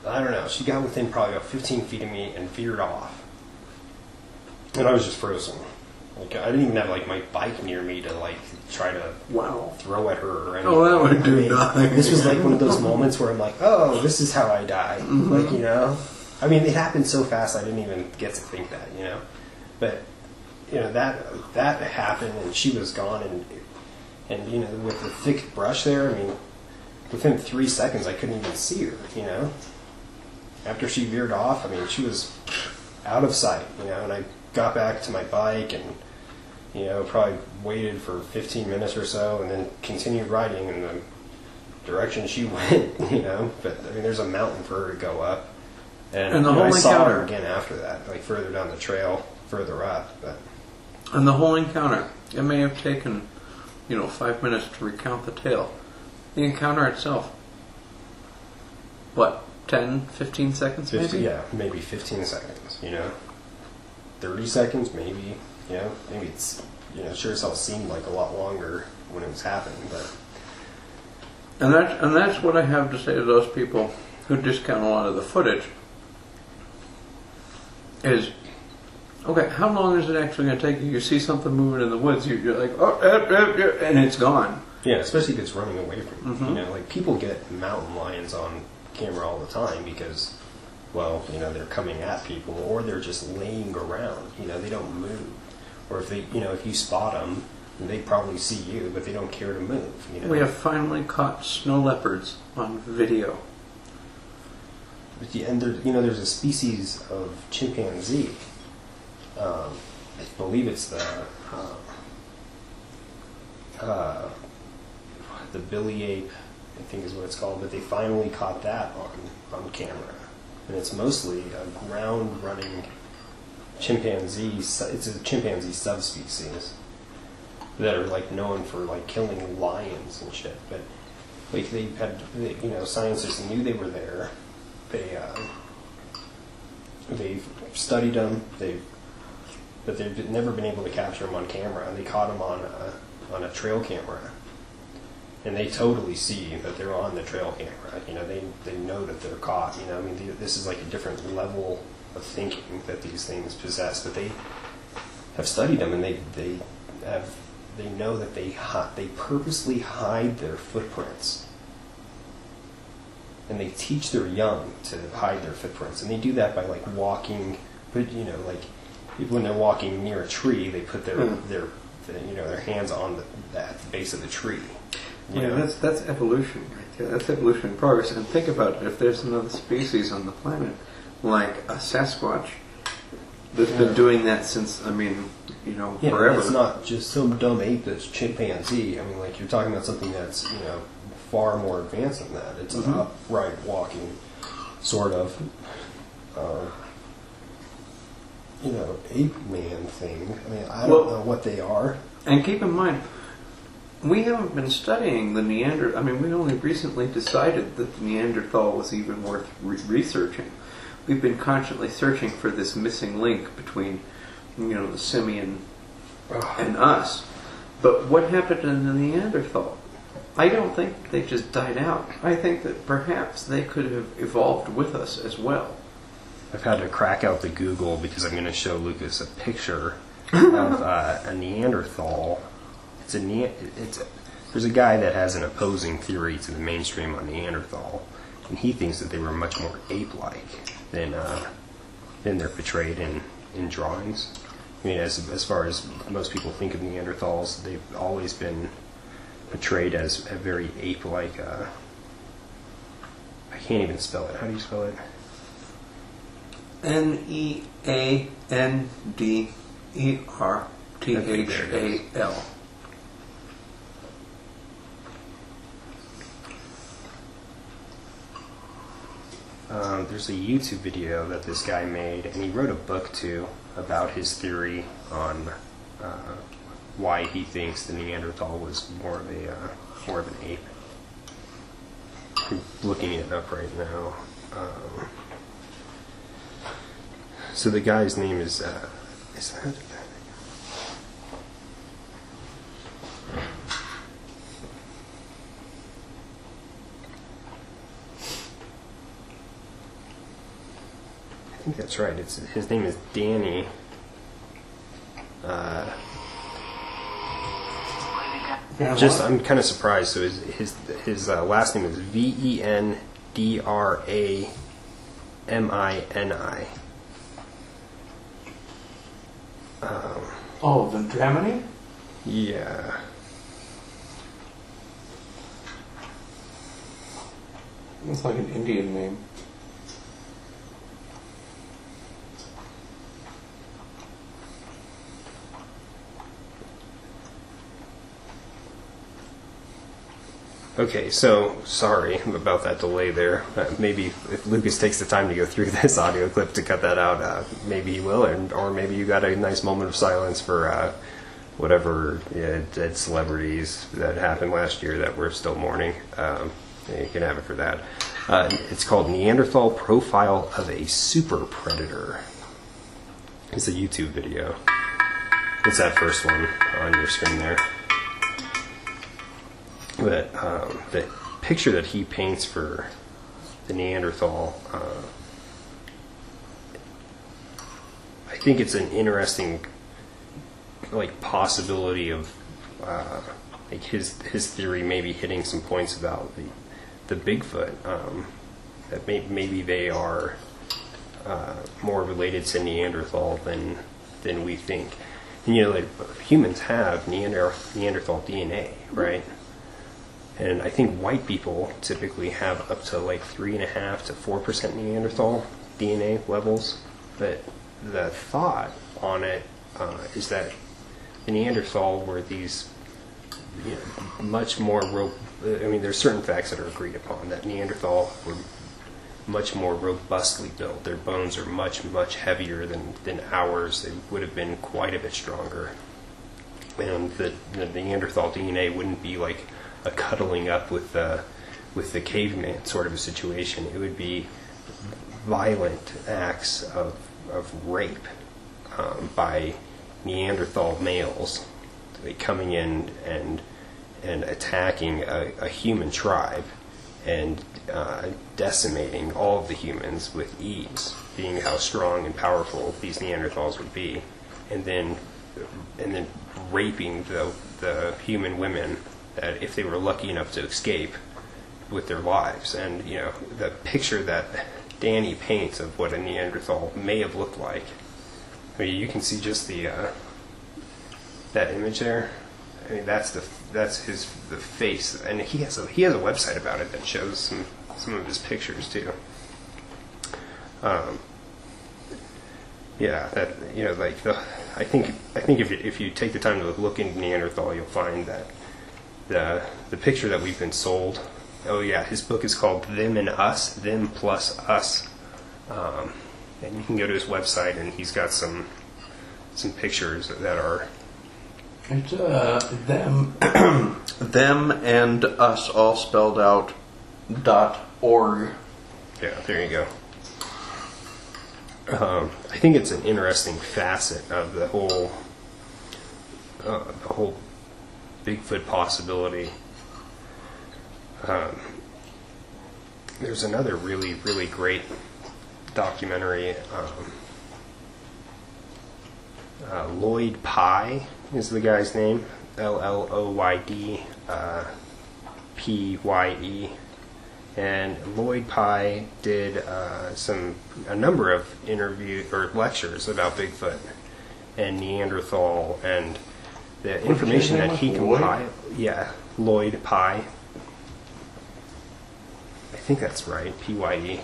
I don't know. She got within probably about 15 feet of me and veered off. And I was just frozen. I didn't even have my bike near me to try to throw at her or anything. Oh, that would do nothing. This was one of those moments where I'm oh, this is how I die. Mm-hmm. It happened so fast I didn't even get to think that, But that happened, and she was gone, and with the thick brush there, within 3 seconds I couldn't even see her, After she veered off, she was out of sight, and I got back to my bike and, probably waited for 15 minutes or so and then continued riding in the direction she went, But, there's a mountain for her to go up. And I saw her again after that, further down the trail, further up. But. And the whole encounter, it may have taken, 5 minutes to recount the tale. The encounter itself, what, 10, 15 seconds maybe? Yeah, maybe 15 seconds, 30 seconds maybe, maybe it's, sure as hell seemed like a lot longer when it was happening, but. And that's what I have to say to those people who discount a lot of the footage. Is, okay, how long is it actually going to take you? You see something moving in the woods, you're like, oh, and it's gone. Yeah, especially if it's running away from you. Mm-hmm. People get mountain lions on camera all the time because, well, they're coming at people, or they're just laying around. They don't move. Or if if you spot them, they probably see you, but they don't care to move. We have finally caught snow leopards on video. And there's a species of chimpanzee. I believe it's the billy ape, I think is what it's called, but they finally caught that on camera. And it's mostly a ground-running chimpanzee. It's a chimpanzee subspecies that are known for killing lions and shit. But they had, scientists knew they were there. They've studied them. But they've never been able to capture them on camera. And they caught them on a trail camera. And they totally see that they're on the trail camera. They know that they're caught. This is a different level of thinking that these things possess. But they have studied them, and they know that they purposely hide their footprints, and they teach their young to hide their footprints, and they do that by walking. But when they're walking near a tree, they put their hands on the base of the tree. That's evolution right there. That's evolution in progress. And think about it: if there's another species on the planet like a Sasquatch that's been doing that since forever. It's not just some dumb ape that's chimpanzee. You're talking about something that's far more advanced than that. It's an upright walking sort of ape man thing. I don't know what they are. And keep in mind, we haven't been studying the Neanderthal. We only recently decided that the Neanderthal was even worth researching. We've been constantly searching for this missing link between, the simian and us. But what happened to the Neanderthal? I don't think they just died out. I think that perhaps they could have evolved with us as well. I've had to crack out the Google because I'm going to show Lucas a picture of a Neanderthal. There's a guy that has an opposing theory to the mainstream on Neanderthal, and he thinks that they were much more ape-like than they're portrayed in drawings. As far as most people think of Neanderthals, they've always been portrayed as a very ape-like. I can't even spell it. How do you spell it? Neanderthal. There's a YouTube video that this guy made, and he wrote a book too about his theory on why he thinks the Neanderthal was more of an ape. I'm looking it up right now. So the guy's name is that? I think that's right. His name is Danny. I'm kind of surprised. So his last name is Vendramin. Vendramini? Yeah. It's like an Indian name. Okay, so sorry about that delay there. Maybe if Lucas takes the time to go through this audio clip to cut that out, maybe he will, or maybe you got a nice moment of silence for whatever dead celebrities that happened last year that we're still mourning. You can have it for that. It's called Neanderthal Profile of a Super Predator. It's a YouTube video. It's that first one on your screen there. But the picture that he paints for the Neanderthal, I think it's an interesting possibility of his theory maybe hitting some points about the Bigfoot, that maybe they are more related to Neanderthal than we think. And like humans have Neanderthal DNA, right? And I think white people typically have up to like 3.5 to 4% Neanderthal DNA levels. But the thought on it is that the Neanderthal were these much more there's certain facts that are agreed upon that Neanderthal were much more robustly built. Their bones are much heavier than ours. They would have been quite a bit stronger, and the Neanderthal DNA wouldn't be like a cuddling up with the caveman sort of a situation. It would be violent acts of rape by Neanderthal males, like coming in and attacking a human tribe and decimating all of the humans with ease, being how strong and powerful these Neanderthals would be, and then raping the human women that if they were lucky enough to escape with their lives. And the picture that Danny paints of what a Neanderthal may have looked like. I mean, you can see just that image there. I mean, that's the face, and he has a website about it that shows some of his pictures too. I think if you take the time to look into Neanderthal, you'll find that the picture that we've been sold. Oh yeah, his book is called Them and Us, Them Plus Us, and you can go to his website, and he's got some pictures that are. It's them and us all spelled out .org. Yeah, there you go. I think it's an interesting facet of the whole Bigfoot possibility. There's another really great documentary. Lloyd Pye is the guy's name. Lloyd Pye. And Lloyd Pye did a number of lectures about Bigfoot and Neanderthal, and the information that he compiled. Yeah, Lloyd Pye. I think that's right. Pye.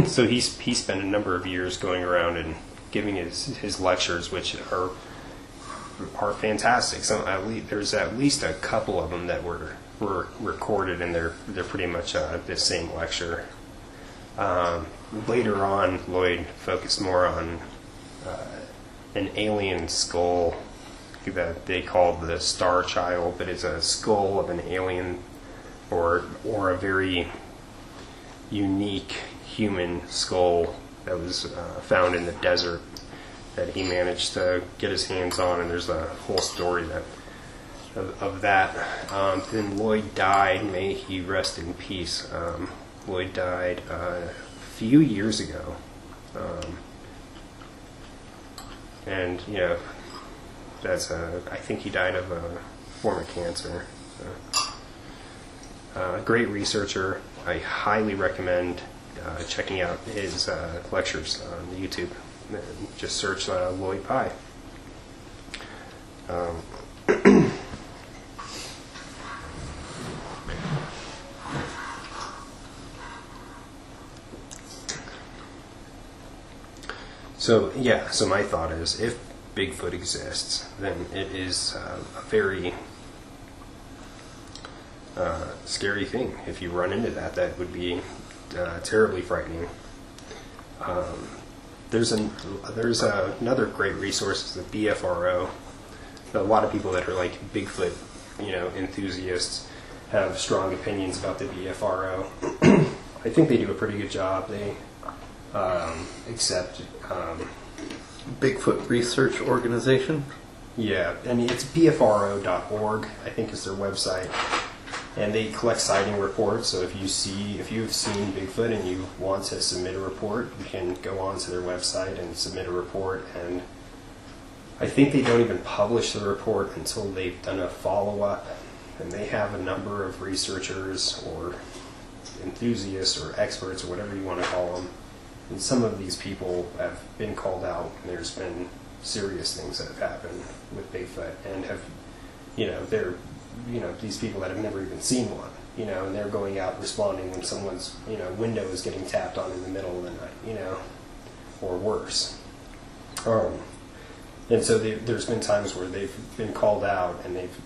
So he spent a number of years going around and giving his lectures, which are fantastic. There's at least a couple of them that were recorded, and they're pretty much the same lecture. Later on, Lloyd focused more on an alien skull that they called the Star Child, but it's a skull of an alien or a very unique human skull that was found in the desert that he managed to get his hands on, and there's a whole story of that. Then Lloyd died. May he rest in peace. Lloyd died a few years ago, and I think he died of a form of cancer. Great researcher. I highly recommend checking out his lectures on YouTube. Just search Lloyd Pye. So my thought is, if Bigfoot exists, then it is a very scary thing. If you run into that would be terribly frightening. There's another great resource, the BFRO. A lot of people that are like Bigfoot, enthusiasts have strong opinions about the BFRO. I think they do a pretty good job. They accept Bigfoot Research Organization. Yeah, and it's bfro.org, I think is their website. And they collect sighting reports, so if you've seen Bigfoot and you want to submit a report, you can go onto their website and submit a report. And I think they don't even publish the report until they've done a follow-up. And they have a number of researchers or enthusiasts or experts or whatever you want to call them. And some of these people have been called out, and there's been serious things that have happened with Bigfoot, and have, they're, these people that have never even seen one, and they're going out responding when someone's, window is getting tapped on in the middle of the night, or worse. And so there's been times where they've been called out and they've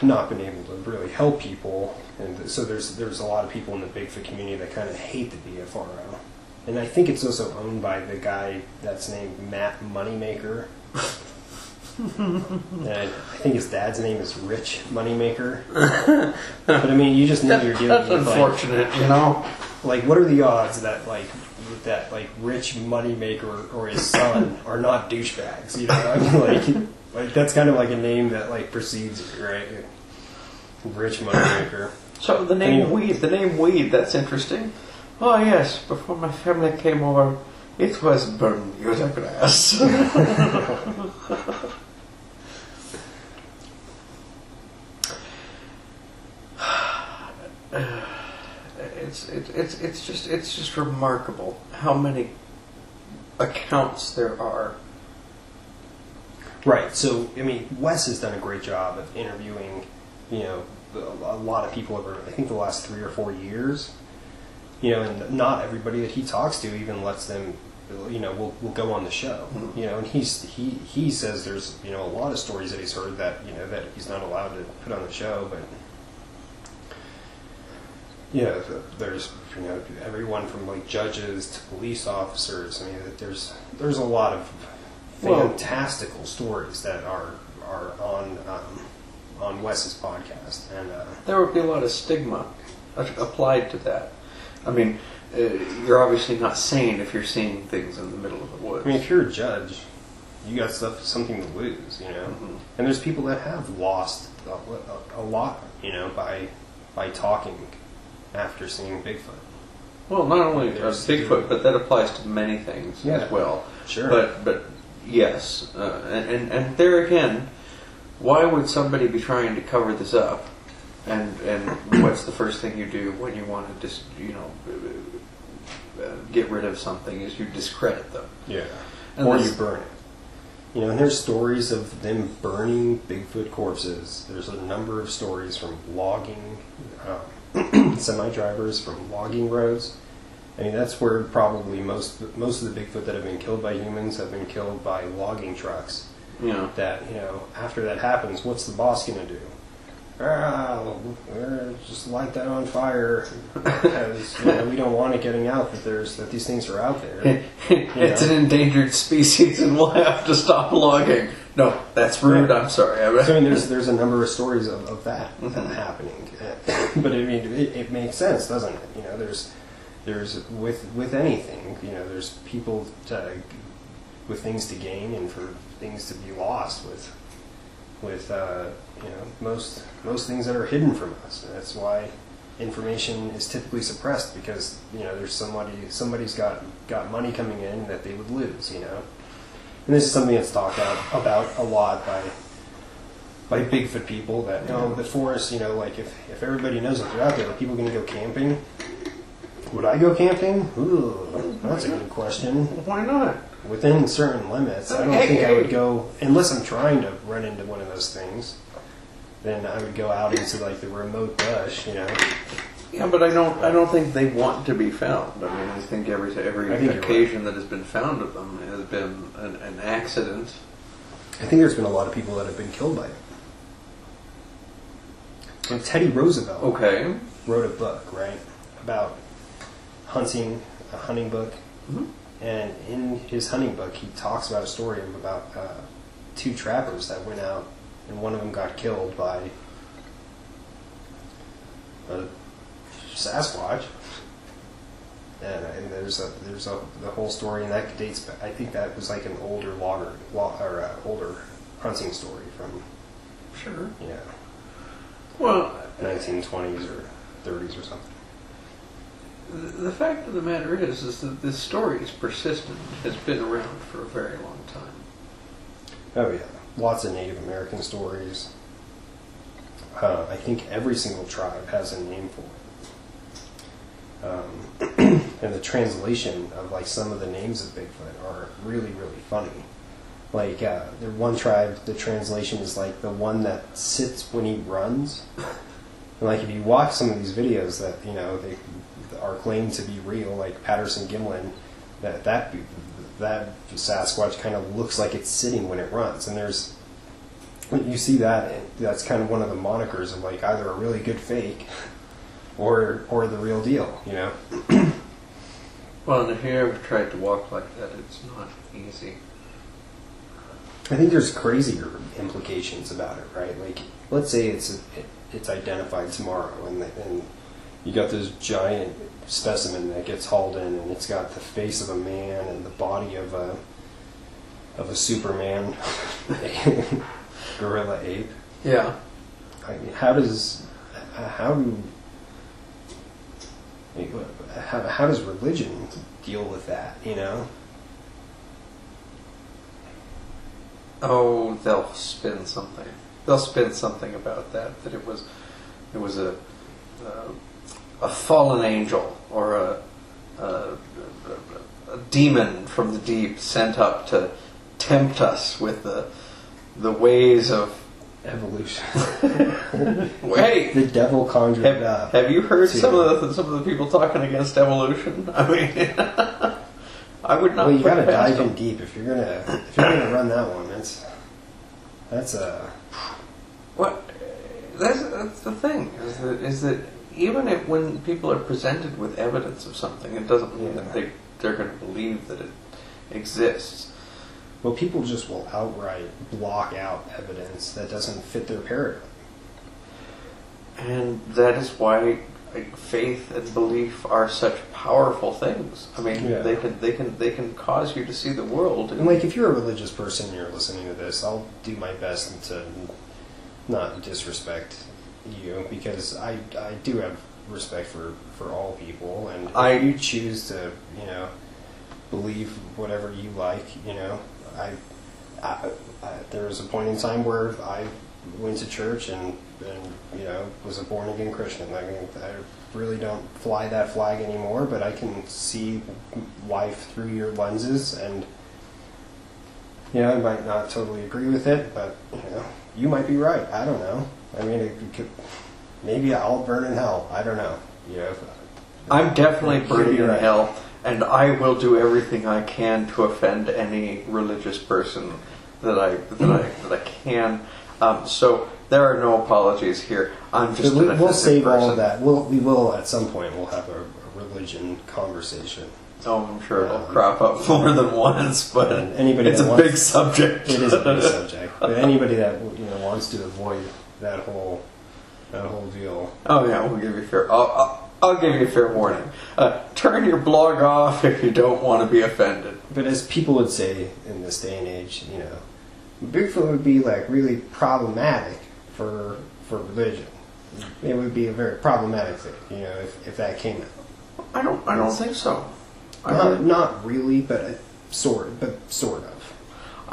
not been able to really help people, and so there's a lot of people in the Bigfoot community that kind of hate the BFRO. And I think it's also owned by the guy that's named Matt Moneymaker. And I think his dad's name is Rich Moneymaker. But I mean, you just know you're dealing that's with unfortunate, Like, what are the odds that Rich Moneymaker or his son are not douchebags? I mean, like that's kind of like a name that precedes you, right? Rich Moneymaker. So the name Weed, that's interesting. Oh yes, before my family came over, it was Bermuda grass. It's just remarkable how many accounts there are. Right. So I mean, Wes has done a great job of interviewing, a lot of people over, I think, the last 3 or 4 years. And not everybody that he talks to even lets them, will go on the show. Mm-hmm. And he says there's, a lot of stories that he's heard that, that he's not allowed to put on the show, but there's, everyone from judges to police officers. I mean, there's a lot of fantastical stories that are on Wes's podcast, and there would be a lot of stigma applied to that. I mean, you're obviously not sane if you're seeing things in the middle of the woods. I mean, if you're a judge, you got something to lose, Mm-hmm. And there's people that have lost a lot, by talking after seeing Bigfoot. Well, not only Bigfoot, but that applies to many things as well. Sure. But yes, and there again, why would somebody be trying to cover this up? And what's the first thing you do when you want to get rid of something? Is you discredit them. Yeah. And or you burn it. And there's stories of them burning Bigfoot corpses. There's a number of stories from logging, semi-drivers from logging roads. I mean, that's where probably most of the Bigfoot that have been killed by humans have been killed by logging trucks. Yeah. That, after that happens, what's the boss going to do? Just light that on fire, because we don't want it getting out that these things are out there. It's an endangered species, and we'll have to stop logging. No, that's rude. I'm sorry. So, I mean, there's a number of stories of that happening, but I mean, it makes sense, doesn't it? There's with anything, there's people with things to gain and for things to be lost with most things that are hidden from us. And that's why information is typically suppressed, because there's somebody's got money coming in that they would lose. And this is something that's talked about a lot by Bigfoot people, that the forest, if everybody knows that they're out there, are people going to go camping? Would I go camping? Ooh, that's a good question. Why not? Within certain limits. I don't think I would go, unless I'm trying to run into one of those things, then I would go out into the remote bush, Yeah, but I don't think they want to be found. I mean, I think every occasion that has been found of them has been an accident. I think there's been a lot of people that have been killed by it. And Teddy Roosevelt wrote a book, right, about hunting, a hunting book. Mm-hmm. And in his hunting book, he talks about a story of about 2 trappers that went out, and one of them got killed by a Sasquatch. And there's the whole story, and that dates. I think that was an older older hunting story from Sure. Yeah. Well, 1920s or 30s or something. The fact of the matter is that this story is persistent. Has been around for a very long time. Oh yeah, lots of Native American stories. I think every single tribe has a name for it. And the translation of like some of the names of Bigfoot are really, really funny. Like there one tribe, the translation is like the one that sits when he runs. And like if you watch some of these videos that they are claimed to be real, like Patterson Gimlin, that Sasquatch kind of looks like it's sitting when it runs. And you see that's kind of one of the monikers of like either a really good fake or the real deal, Well, and if you ever tried to walk like that, it's not easy. I think there's crazier implications about it, right? Like, let's say it's identified tomorrow, and you got this giant specimen that gets hauled in, and it's got the face of a man and the body of a Superman gorilla ape. Yeah. I mean, how does religion deal with that? Oh, they'll spin something. They'll spin something about that it was a fallen angel or a demon from the deep sent up to tempt us with the ways of evolution. Hey, the devil conjured it up. Have you heard some of the people talking against evolution? I mean, I would not. Well, you got to dive them in deep if you're gonna run that one. That's what. That's the thing is that even when people are presented with evidence of something, it doesn't mean that they're going to believe that it exists. Well, people just will outright block out evidence that doesn't fit their paradigm. And that is why faith and belief are such powerful things. I mean, they can cause you to see the world. And like, if you're a religious person and you're listening to this, I'll do my best to not disrespect you, because I do have respect for all people, and if you choose to believe whatever you like, there was a point in time where I went to church and was a born again Christian. I mean, I really don't fly that flag anymore, but I can see life through your lenses, and I might not totally agree with it, but you might be right. I don't know. I mean, maybe I'll burn in hell. I don't know. I'm definitely burning in hell, and I will do everything I can to offend any religious person that I can. So there are no apologies here. I'm just we'll save person. All of that. We will at some point. We'll have a religion conversation. Oh, I'm sure it'll crop up more than once, but it's a big subject. It is a big subject. But anybody that wants to avoid that whole deal. Oh yeah, we'll give you fair. I'll give you a fair warning. Turn your blog off if you don't want to be offended. But as people would say in this day and age, Bigfoot would be like really problematic for religion. It would be a very problematic thing, if that came out. I don't think so. Not really, but sort of.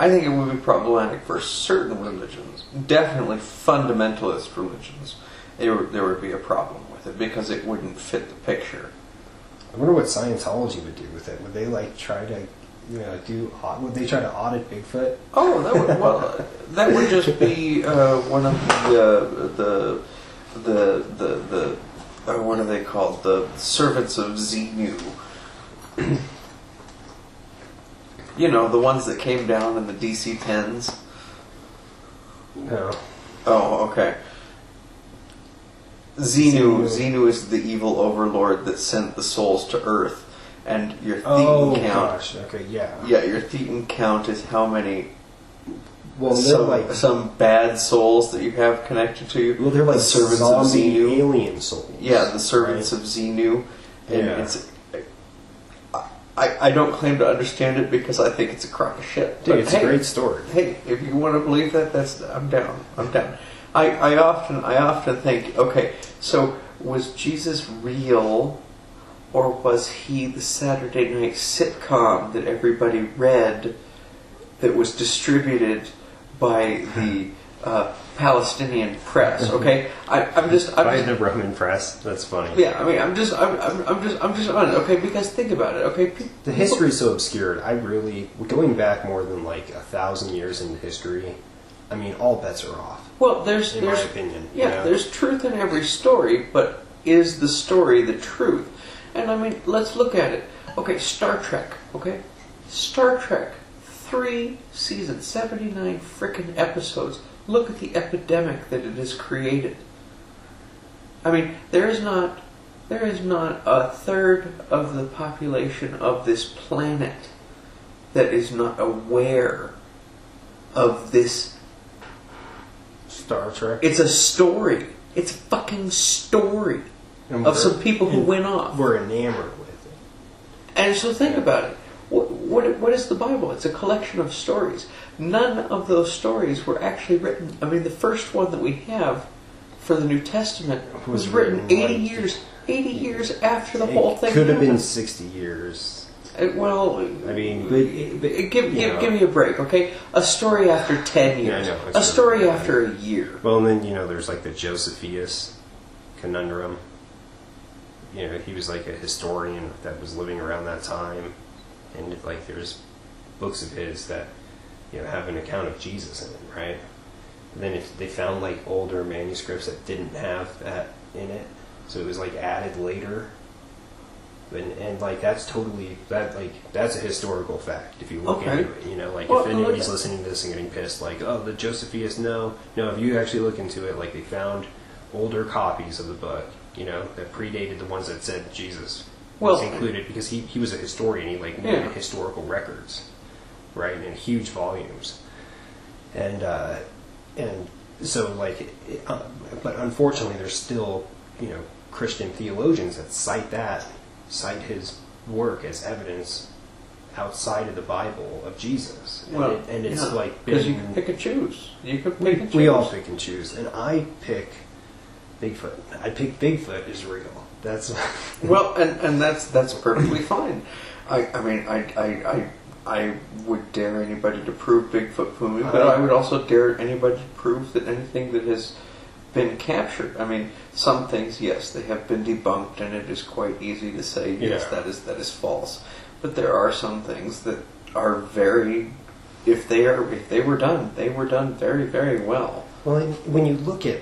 I think it would be problematic for certain religions. Definitely fundamentalist religions. There would be a problem with it because it wouldn't fit the picture. I wonder what Scientology would do with it. Would they try to would they try to audit Bigfoot? Oh, that would just be one of the what are they called? The servants of Xenu. The ones that came down in the DC-10s. No. Oh, okay. Xenu is the evil overlord that sent the souls to Earth, and your Thetan count. Gosh. Okay, yeah. Yeah, your Thetan count is how many. Well, they're some bad souls that you have connected to you. Well, they're like the servants zombie of Xenu. alien souls. Yeah, the servants of Xenu, and I don't claim to understand it because I think it's a crock of shit. Dude, it's a great story. Hey, if you want to believe that, I'm down. I often think, okay, so was Jesus real, or was he the Saturday night sitcom that everybody read that was distributed by Palestinian press. Okay, I'm just by the Roman press. That's funny. Yeah, I mean, I'm just on it. Okay, because think about it. Okay, the history is so obscured. Going back more than like 1,000 years into history. I mean, all bets are off. Well, there's my opinion. Yeah, there's truth in every story, but is the story the truth? And I mean, let's look at it. Okay, Star Trek. Okay, Star Trek, 3 seasons, 79 frickin' episodes. Look at the epidemic that it has created. I mean, there is not a third of the population of this planet that is not aware of this. Star Trek. It's a story. It's a fucking story of some people who went off. We're enamored with it. And so think about it. What is the Bible? It's a collection of stories. None of those stories were actually written. I mean, the first one that we have for the New Testament was written 80 years after the whole thing could have happened. been 60 years. Well, I mean, give me a break, okay? A story after 10 years. Yeah, I know, a story after a year. Well, and then, there's like the Josephus conundrum. He was like a historian that was living around that time. And like there's books of his that have an account of Jesus in it, right? And then if they found like older manuscripts that didn't have that in it, so it was like added later. And like that's a historical fact if you look into it. If anybody's listening to this and getting pissed, like, oh, the Josephus, no, if you actually look into it, like they found older copies of the book, that predated the ones that said Jesus was included, because he was a historian. He made historical records, right, in huge volumes, and so but unfortunately, there's still Christian theologians that cite his work as evidence outside of the Bible of Jesus, and it's because you can pick and choose. We all pick and choose, and I pick Bigfoot. I pick Bigfoot is real. That's well, and that's perfectly fine. I would dare anybody to prove Bigfoot for me, but I would also dare anybody to prove that anything that has been captured. I mean, some things, yes, they have been debunked, and it is quite easy to say yes, that is false. But there are some things that are very, if they were done, they were done very, very well. Well, when you look at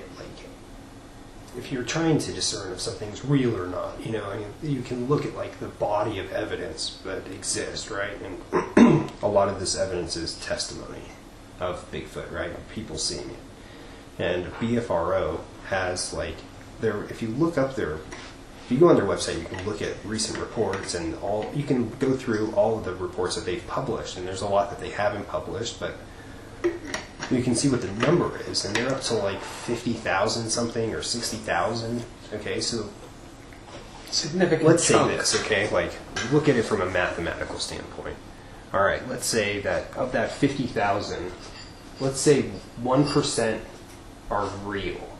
if you're trying to discern if something's real or not, you can look at the body of evidence that exists, right? And a lot of this evidence is testimony of Bigfoot, right? People seeing it. And BFRO has if you look up if you go on their website, you can look at recent reports and you can go through all of the reports that they've published, and there's a lot that they haven't published, but you can see what the number is, and they're up to 50,000 something or 60,000. Okay, so significant. Let's say this, okay? Look at it from a mathematical standpoint. All right, let's say that of that 50,000, let's say 1% are real,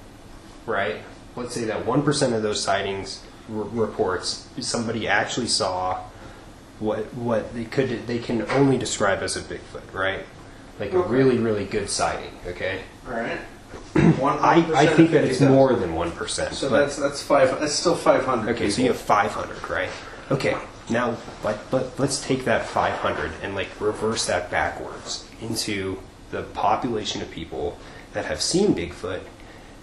right? Let's say that 1% of those sightings reports somebody actually saw what they can only describe as a Bigfoot, right? A really, really good sighting, okay? All right. I think that it's more than 1%. So that's five. That's still 500. Okay, so you have 500, right? Okay, now but let's take that 500 and reverse that backwards into the population of people that have seen Bigfoot,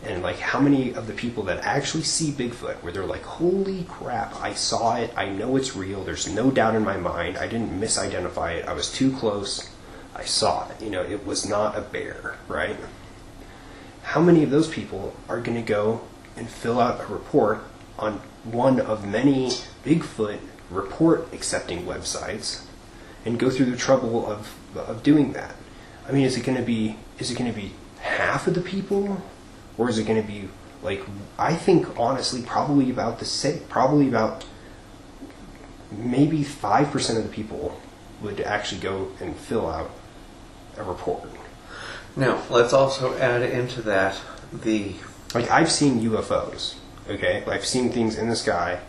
and how many of the people that actually see Bigfoot where they're holy crap, I saw it, I know it's real, there's no doubt in my mind, I didn't misidentify it, I was too close, I saw it, it was not a bear, right? How many of those people are going to go and fill out a report on one of many Bigfoot report accepting websites and go through the trouble of doing that? I mean, is it going to be half of the people, or is it going to be I think honestly probably about the same, probably about maybe 5% of the people would actually go and fill out a report. Now, let's also add into that I've seen UFOs, okay? I've seen things in the sky,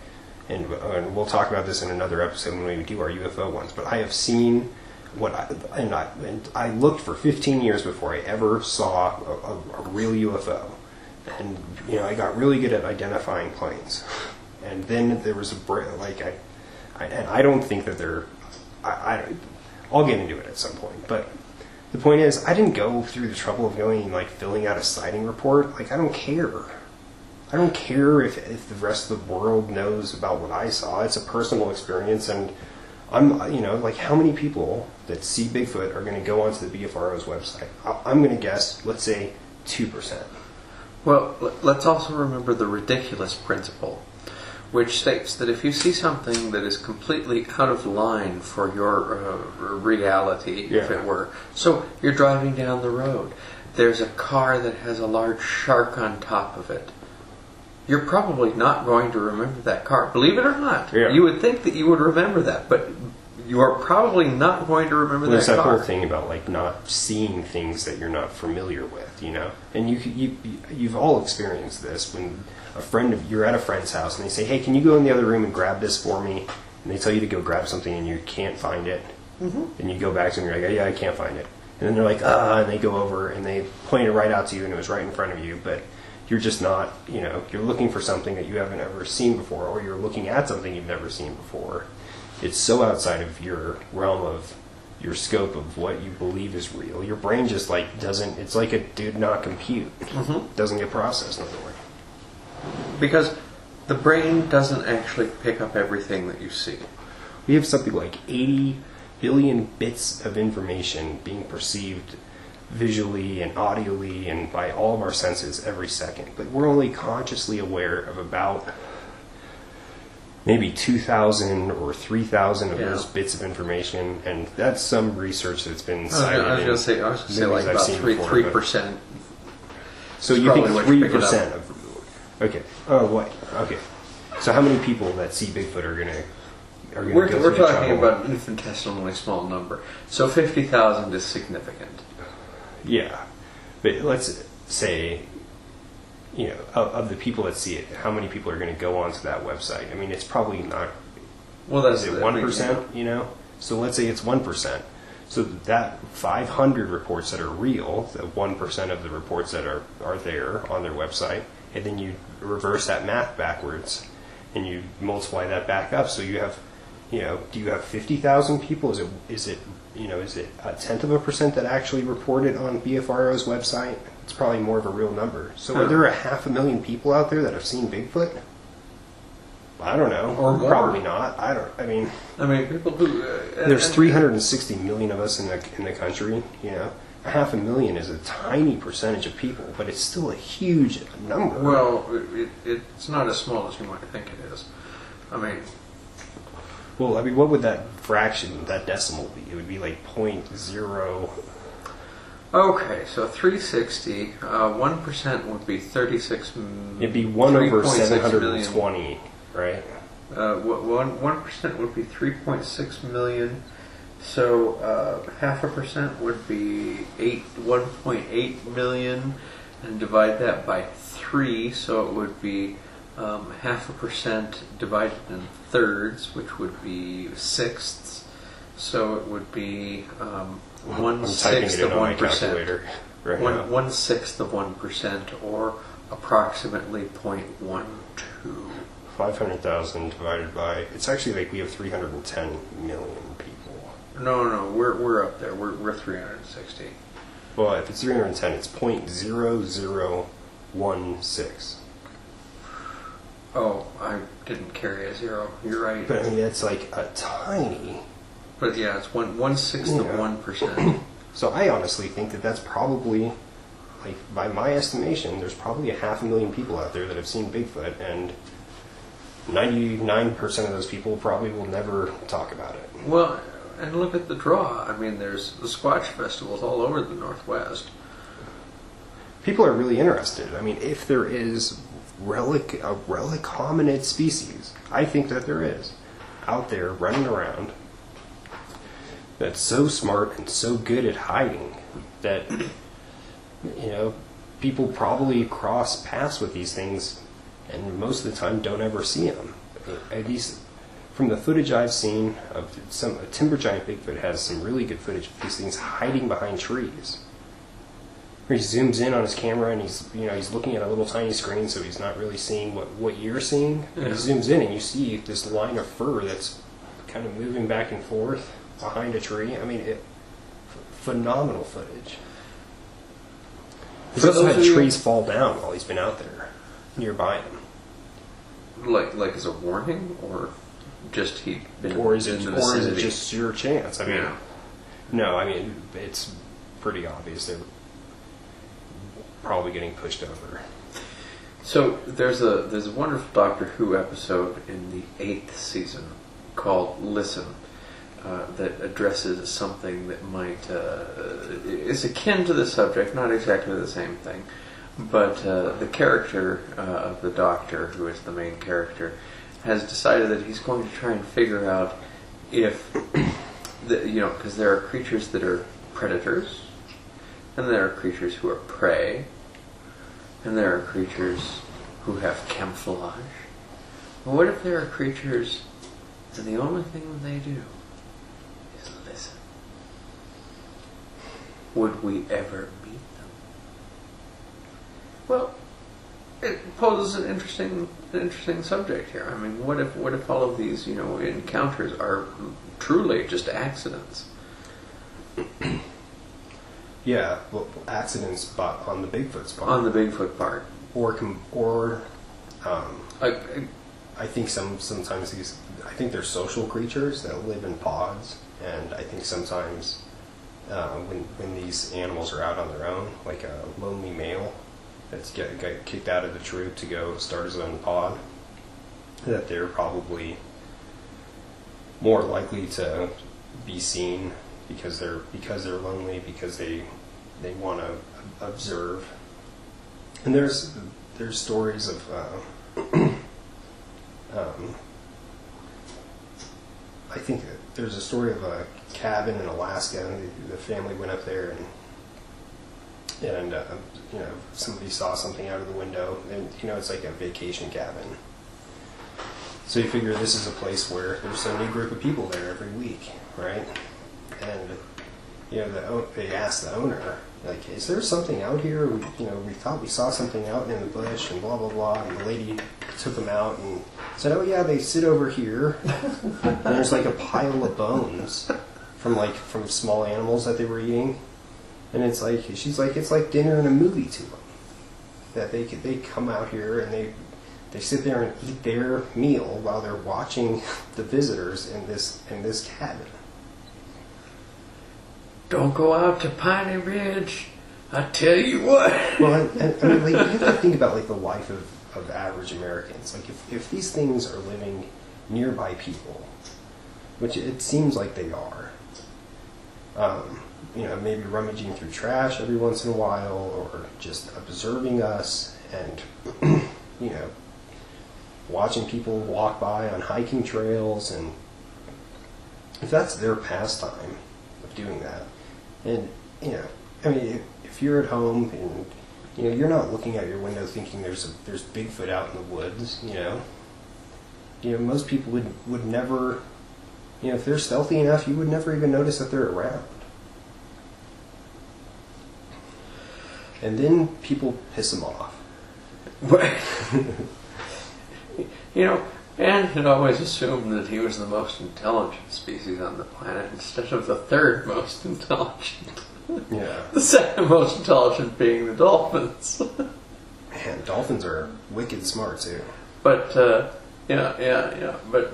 and we'll talk about this in another episode when we do our UFO ones, but I have seen and I looked for 15 years before I ever saw a real UFO, and I got really good at identifying planes, and then there was I don't think that I'll get into it at some point, but the point is, I didn't go through the trouble of going and filling out a sighting report. I don't care. I don't care if the rest of the world knows about what I saw. It's a personal experience, and I'm, how many people that see Bigfoot are going to go onto the BFRO's website? I'm going to guess, let's say, 2%. Well, let's also remember the ridiculous principle, which states that if you see something that is completely out of line for your reality, if it were, so you're driving down the road, there's a car that has a large shark on top of it. You're probably not going to remember that car. Believe it or not. Yeah. You would think that you would remember that, but you are probably not going to remember that car. There's that whole thing about not seeing things that you're not familiar with, And you've all experienced this when you're at a friend's house and they say, "Hey, can you go in the other room and grab this for me?" And they tell you to go grab something and you can't find it. Mm-hmm. And you go back to them and you're like, "Yeah, I can't find it." And then they're like, and they go over and they point it right out to you and it was right in front of you, but you're just not, you're looking for something that you haven't ever seen before, or you're looking at something you've never seen before. It's so outside of your realm of your scope of what you believe is real. Your brain just doesn't, it's like it did not compute. Mm-hmm. Doesn't get processed in other way. Because the brain doesn't actually pick up everything that you see. We have something like 80 billion bits of information being perceived visually and audially and by all of our senses every second. But we're only consciously aware of about maybe 2,000 or 3,000 of those bits of information, and that's some research that's been cited. I was going to say about 3%. So you think 3% of... Okay. Oh, what? Okay. So how many people that see Bigfoot are going to... We're talking about an infinitesimally small number. So 50,000 is significant. Yeah. But let's say, of the people that see it, how many people are going to go onto that website? I mean, it's probably not... Well, that's... Is it 1%, So let's say it's 1%. So that 500 reports that are real, the 1% of the reports that are there on their website, and then you reverse that math backwards, and you multiply that back up, so you have... do you have 50,000 people? Is it a 1/10% that actually reported on BFRO's website? It's probably more of a real number. So are there 500,000 people out there that have seen Bigfoot? I don't know. Or more. Probably not. I mean, people who... there's 360 million of us in the country. 500,000 is a tiny percentage of people, but it's still a huge number. Well, it's not as small as you might think it is. Well, what would that fraction, that decimal be? It would be like 0.0... Okay, so 360, 1% would be 36 million. It'd be 1 over 720, right? 1% would be 3.6 million. So 0.5% would be 1.8 million, and divide that by 3, so it would be 0.5% divided in thirds, which would be sixths. So it would be 1/6 of 1%. Right 1/6 of 1%, or approximately 0.12. 500,000 divided by... It's actually we have 310 million people. No, we're up there. We're 360. Well, if it's 310, it's 0.0016. Oh, I didn't carry a zero. You're right. But that's a tiny... But yeah, it's 1/6 of 1%. So I honestly think that's probably, by my estimation, there's probably 500,000 people out there that have seen Bigfoot, and 99% of those people probably will never talk about it. Well, and look at the draw. There's the Squatch festivals all over the Northwest. People are really interested. If there is a relic hominid species, I think that there is, out there running around, that's so smart and so good at hiding that, people probably cross paths with these things and most of the time don't ever see them. from the footage I've seen of a timber giant Bigfoot has some really good footage of these things hiding behind trees. He zooms in on his camera and he's looking at a little tiny screen, so he's not really seeing what you're seeing. Yeah. He zooms in and you see this line of fur that's kind of moving back and forth behind a tree. I mean, phenomenal footage. He's also had trees fall down while he's been out there nearby him. Like as a warning, or just he'd been or is it just your chance? I mean, no. I mean, it's pretty obvious they're probably getting pushed over. So there's a wonderful Doctor Who episode in the 8th season called "Listen" that addresses something that might is akin to the subject, not exactly the same thing, but the character of the Doctor, who is the main character, has decided that he's going to try and figure out if because there are creatures that are predators, and there are creatures who are prey, and there are creatures who have camouflage. Well, what if there are creatures and the only thing that they do is listen? Would we ever meet them? Well, it poses an interesting subject here. I mean, what if all of these encounters are truly just accidents? Yeah, well, accidents on the Bigfoot's part. On the Bigfoot part, I think sometimes I think they're social creatures that live in pods, and I think sometimes when these animals are out on their own, like a lonely male that's got kicked out of the troop to go start his own pod, that they're probably more likely to be seen because they're lonely, because they want to observe. And there's stories of I think there's a story of a cabin in Alaska, and the family went up there and somebody saw something out of the window, and it's like a vacation cabin. So you figure this is a place where there's a new group of people there every week, right? And they asked the owner, like, is there something out here? We thought we saw something out in the bush, and blah blah blah. And the lady took them out and said, oh yeah, they sit over here. And there's like a pile of bones from small animals that they were eating. And it's like, she's like, it's like dinner and a movie to them. That they come out here and they sit there and eat their meal while they're watching the visitors in this cabin. Don't go out to Piney Ridge, I tell you what. Well, I mean, like, you have to think about like the life of average Americans. Like, if these things are living nearby people, which it seems like they are, maybe rummaging through trash every once in a while, or just observing us, and watching people walk by on hiking trails, and if that's their pastime of doing that, and if you're at home and you're not looking out your window thinking there's Bigfoot out in the woods, most people would never, if they're stealthy enough, you would never even notice that they're around. And then people piss them off. And had always assumed that he was the most intelligent species on the planet instead of the third most intelligent. Yeah. The second most intelligent being the dolphins. Man, dolphins are wicked smart too. But But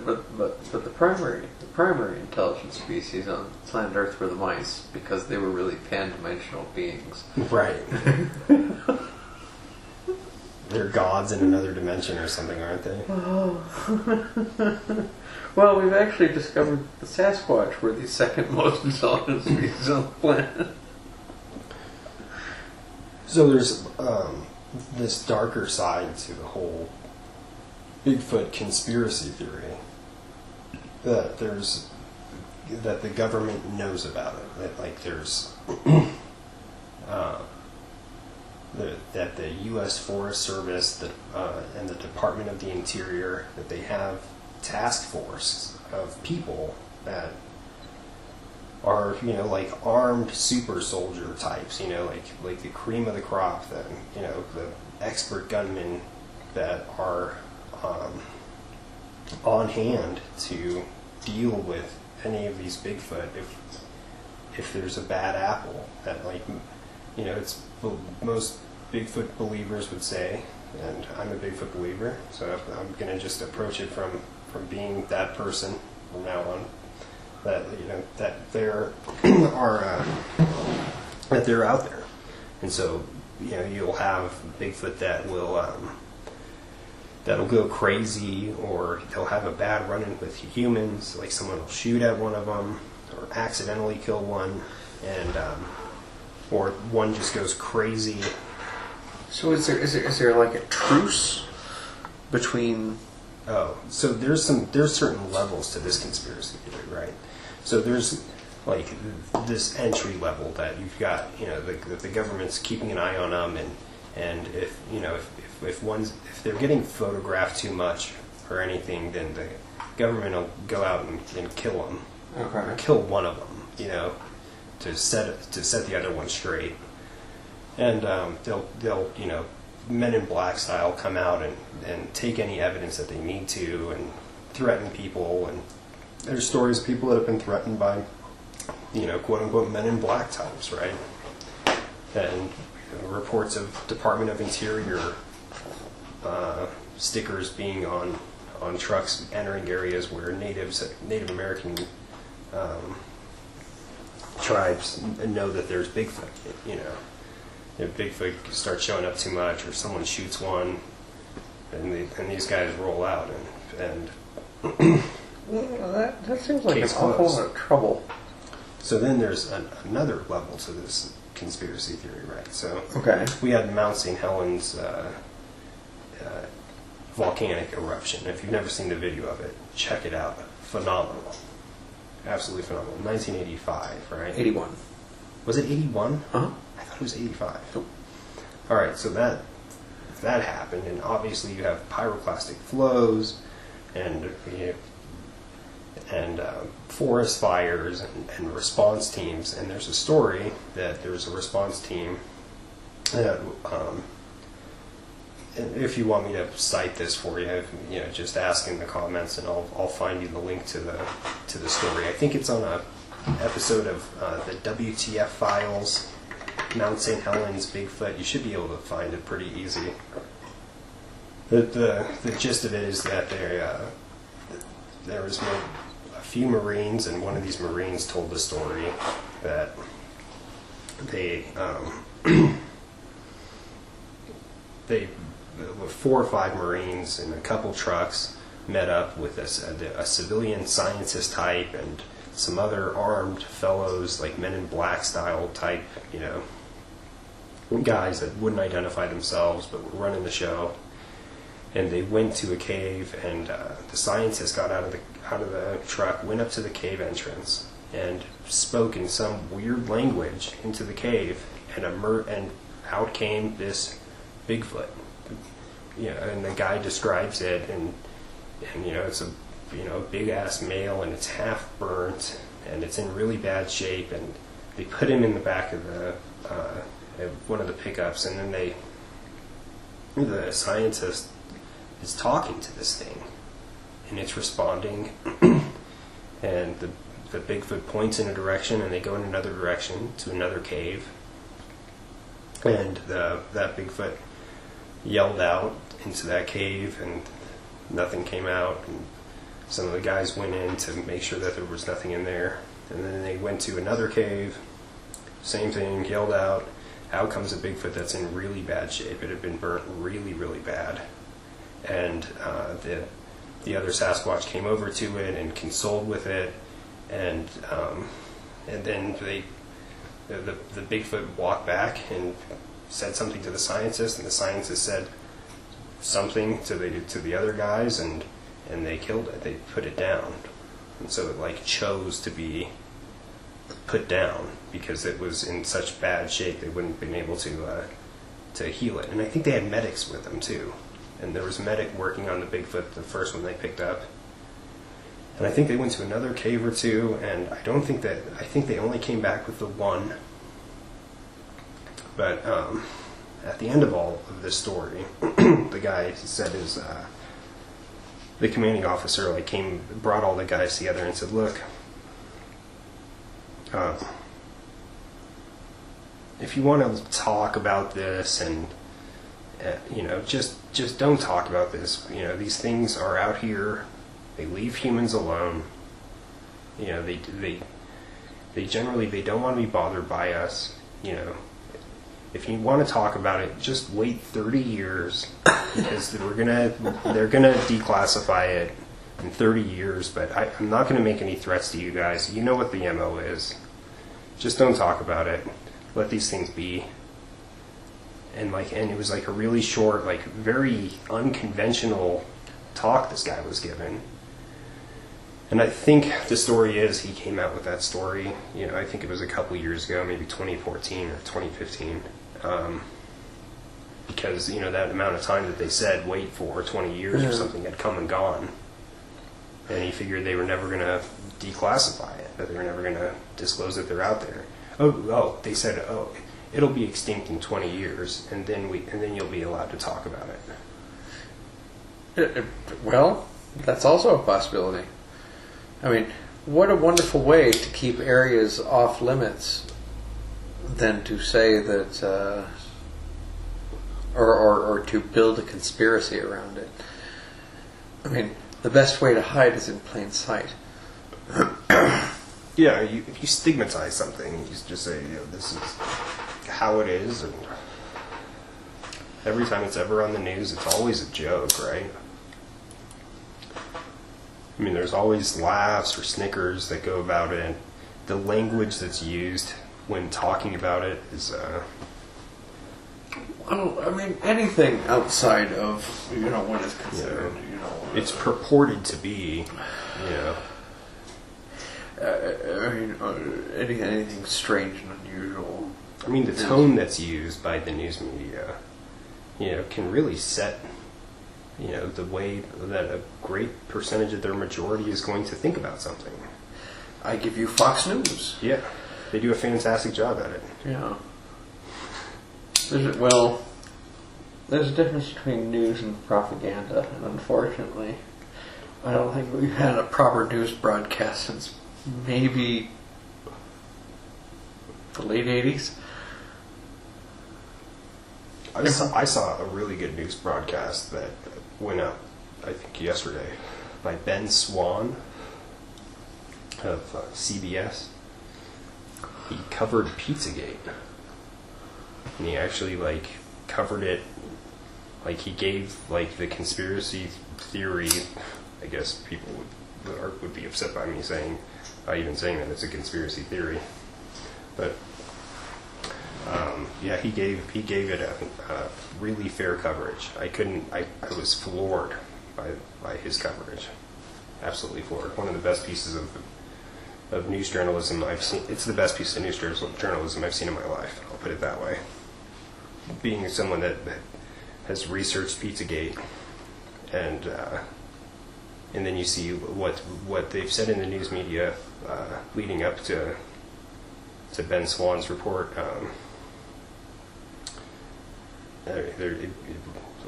the primary intelligent species on planet Earth were the mice, because they were really pan-dimensional beings. Right. They're gods in another dimension or something, aren't they? Well, we've actually discovered the Sasquatch were the second most intelligent species on the planet. So there's this darker side to the whole Bigfoot conspiracy theory that the government knows about it. That like there's that the U.S. Forest Service and the Department of the Interior, that they have task force of people that are, you know, like armed super soldier types, you know, like the cream of the crop, that, you know, the expert gunmen that are on hand to deal with any of these Bigfoot if there's a bad apple. That, like, you know, it's most Bigfoot believers would say, and I'm a Bigfoot believer, so I'm going to just approach it from being that person from now on. That, you know, that there are that they're out there, and so, you know, you'll have Bigfoot that will that'll go crazy, or they'll have a bad run-in with humans, like someone will shoot at one of them or accidentally kill one, and or one just goes crazy. So is there like a truce between? Oh, so there's certain levels to this conspiracy theory, right? So there's like this entry level that you've got, you know, the government's keeping an eye on them, and if, you know, if they're getting photographed too much or anything, then the government will go out and kill them, or kill one of them, you know, to set the other one straight, and they'll you know, Men in Black style, come out and take any evidence that they need to, and threaten people. And there's stories of people that have been threatened by, you know, quote unquote Men in Black types, right? And, you know, reports of Department of Interior stickers being on trucks entering areas where Native American tribes know that there's Bigfoot, you know. If Bigfoot starts showing up too much, or someone shoots one, and these guys roll out, and well, that seems like an awful lot of trouble. So then there's another level to this conspiracy theory, right? So we had Mount St. Helens volcanic eruption. If you've never seen the video of it, check it out. Phenomenal, absolutely phenomenal. 1985, right? 81. Was it 81? Uh-huh. I thought it was 85. Nope. All right, so that happened, and obviously you have pyroclastic flows, and forest fires, and response teams. And there's a story that there's a response team that, if you want me to cite this for you, you know, just ask in the comments, and I'll find you the link to the story. I think it's on a episode of the WTF Files, Mount St. Helens Bigfoot. You should be able to find it pretty easy. The gist of it is that there was a few Marines, and one of these Marines told the story that they 4 or 5 Marines and a couple trucks met up with a civilian scientist type and some other armed fellows, like Men in Black style type, you know, guys that wouldn't identify themselves but were running the show. And they went to a cave, and the scientist got out of the truck, went up to the cave entrance, and spoke in some weird language into the cave, and out came this Bigfoot. You know, and the guy describes it, and you know, it's a, you know, big ass male, and it's half burnt, and it's in really bad shape, and they put him in the back of one of the pickups, and then the scientist is talking to this thing, and it's responding, and the Bigfoot points in a direction, and they go in another direction to another cave, and that Bigfoot yelled out into that cave, and nothing came out, and some of the guys went in to make sure that there was nothing in there, and then they went to another cave, same thing, yelled out comes a Bigfoot that's in really bad shape. It had been burnt really, really bad, and the other Sasquatch came over to it and consoled with it, and then the Bigfoot walked back and said something to the scientist, and the scientist said something to the other guys, and they killed it. They put it down, and so it like chose to be put down because it was in such bad shape they wouldn't have been able to heal it. And I think they had medics with them too, and there was a medic working on the Bigfoot, the first one they picked up, And I think they went to another cave or two, and I think they only came back with the one. But at the end of all of this story, the guy said the commanding officer brought all the guys together and said, look, if you want to talk about this and just don't talk about this. These things are out here. They leave humans alone. They generally don't want to be bothered by us. If you want to talk about it, just wait 30 years because they're gonna declassify it in 30 years. But I'm not gonna make any threats to you guys. You know what the MO is. Just don't talk about it. Let these things be. And it was a really short, very unconventional talk this guy was given. And I think the story is he came out with that story. I think it was a couple years ago, maybe 2014 or 2015, because that amount of time that they said wait for 20 years or something had come and gone, and he figured they were never going to declassify it, that they were never going to disclose that they're out there. They said, it'll be extinct in 20 years, and then you'll be allowed to talk about it. Well, that's also a possibility. I mean, what a wonderful way to keep areas off limits than to say that, or to build a conspiracy around it. I mean, the best way to hide is in plain sight. Yeah, if you stigmatize something, you just say, this is how it is, and every time it's ever on the news, it's always a joke, right? I mean, there's always laughs or snickers that go about it. The language that's used when talking about it is... Well, I mean, anything outside of, what is considered, It's purported to be, anything strange and unusual. I mean, the tone that's used by the news media, can really set... the way that a great percentage of their majority is going to think about something. I give you Fox News. Yeah, they do a fantastic job at it. Yeah. There's a difference between news and propaganda, and unfortunately, I don't think we've had a proper news broadcast since maybe the late 80s. I saw a really good news broadcast that went up, I think yesterday, by Ben Swan of CBS. He covered Pizzagate, and he actually covered it, he gave the conspiracy theory. I guess people would be upset by me even saying that it's a conspiracy theory, but. He gave it a really fair coverage. I was floored by his coverage. Absolutely floored. One of the best pieces of news journalism I've seen. It's the best piece of news journalism I've seen in my life. I'll put it that way. Being someone that has researched Pizzagate, and then you see what they've said in the news media leading up to Ben Swan's report.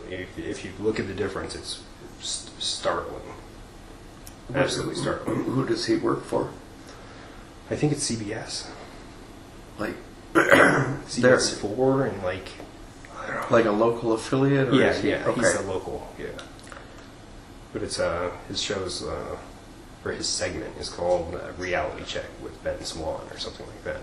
If you look at the difference, it's startling. Absolutely startling. Who does he work for? I think it's CBS. CBS 4 and I don't know. A local affiliate? Or Okay. He's a local, But it's his show's or his segment is called Reality Check with Ben Swan or something like that.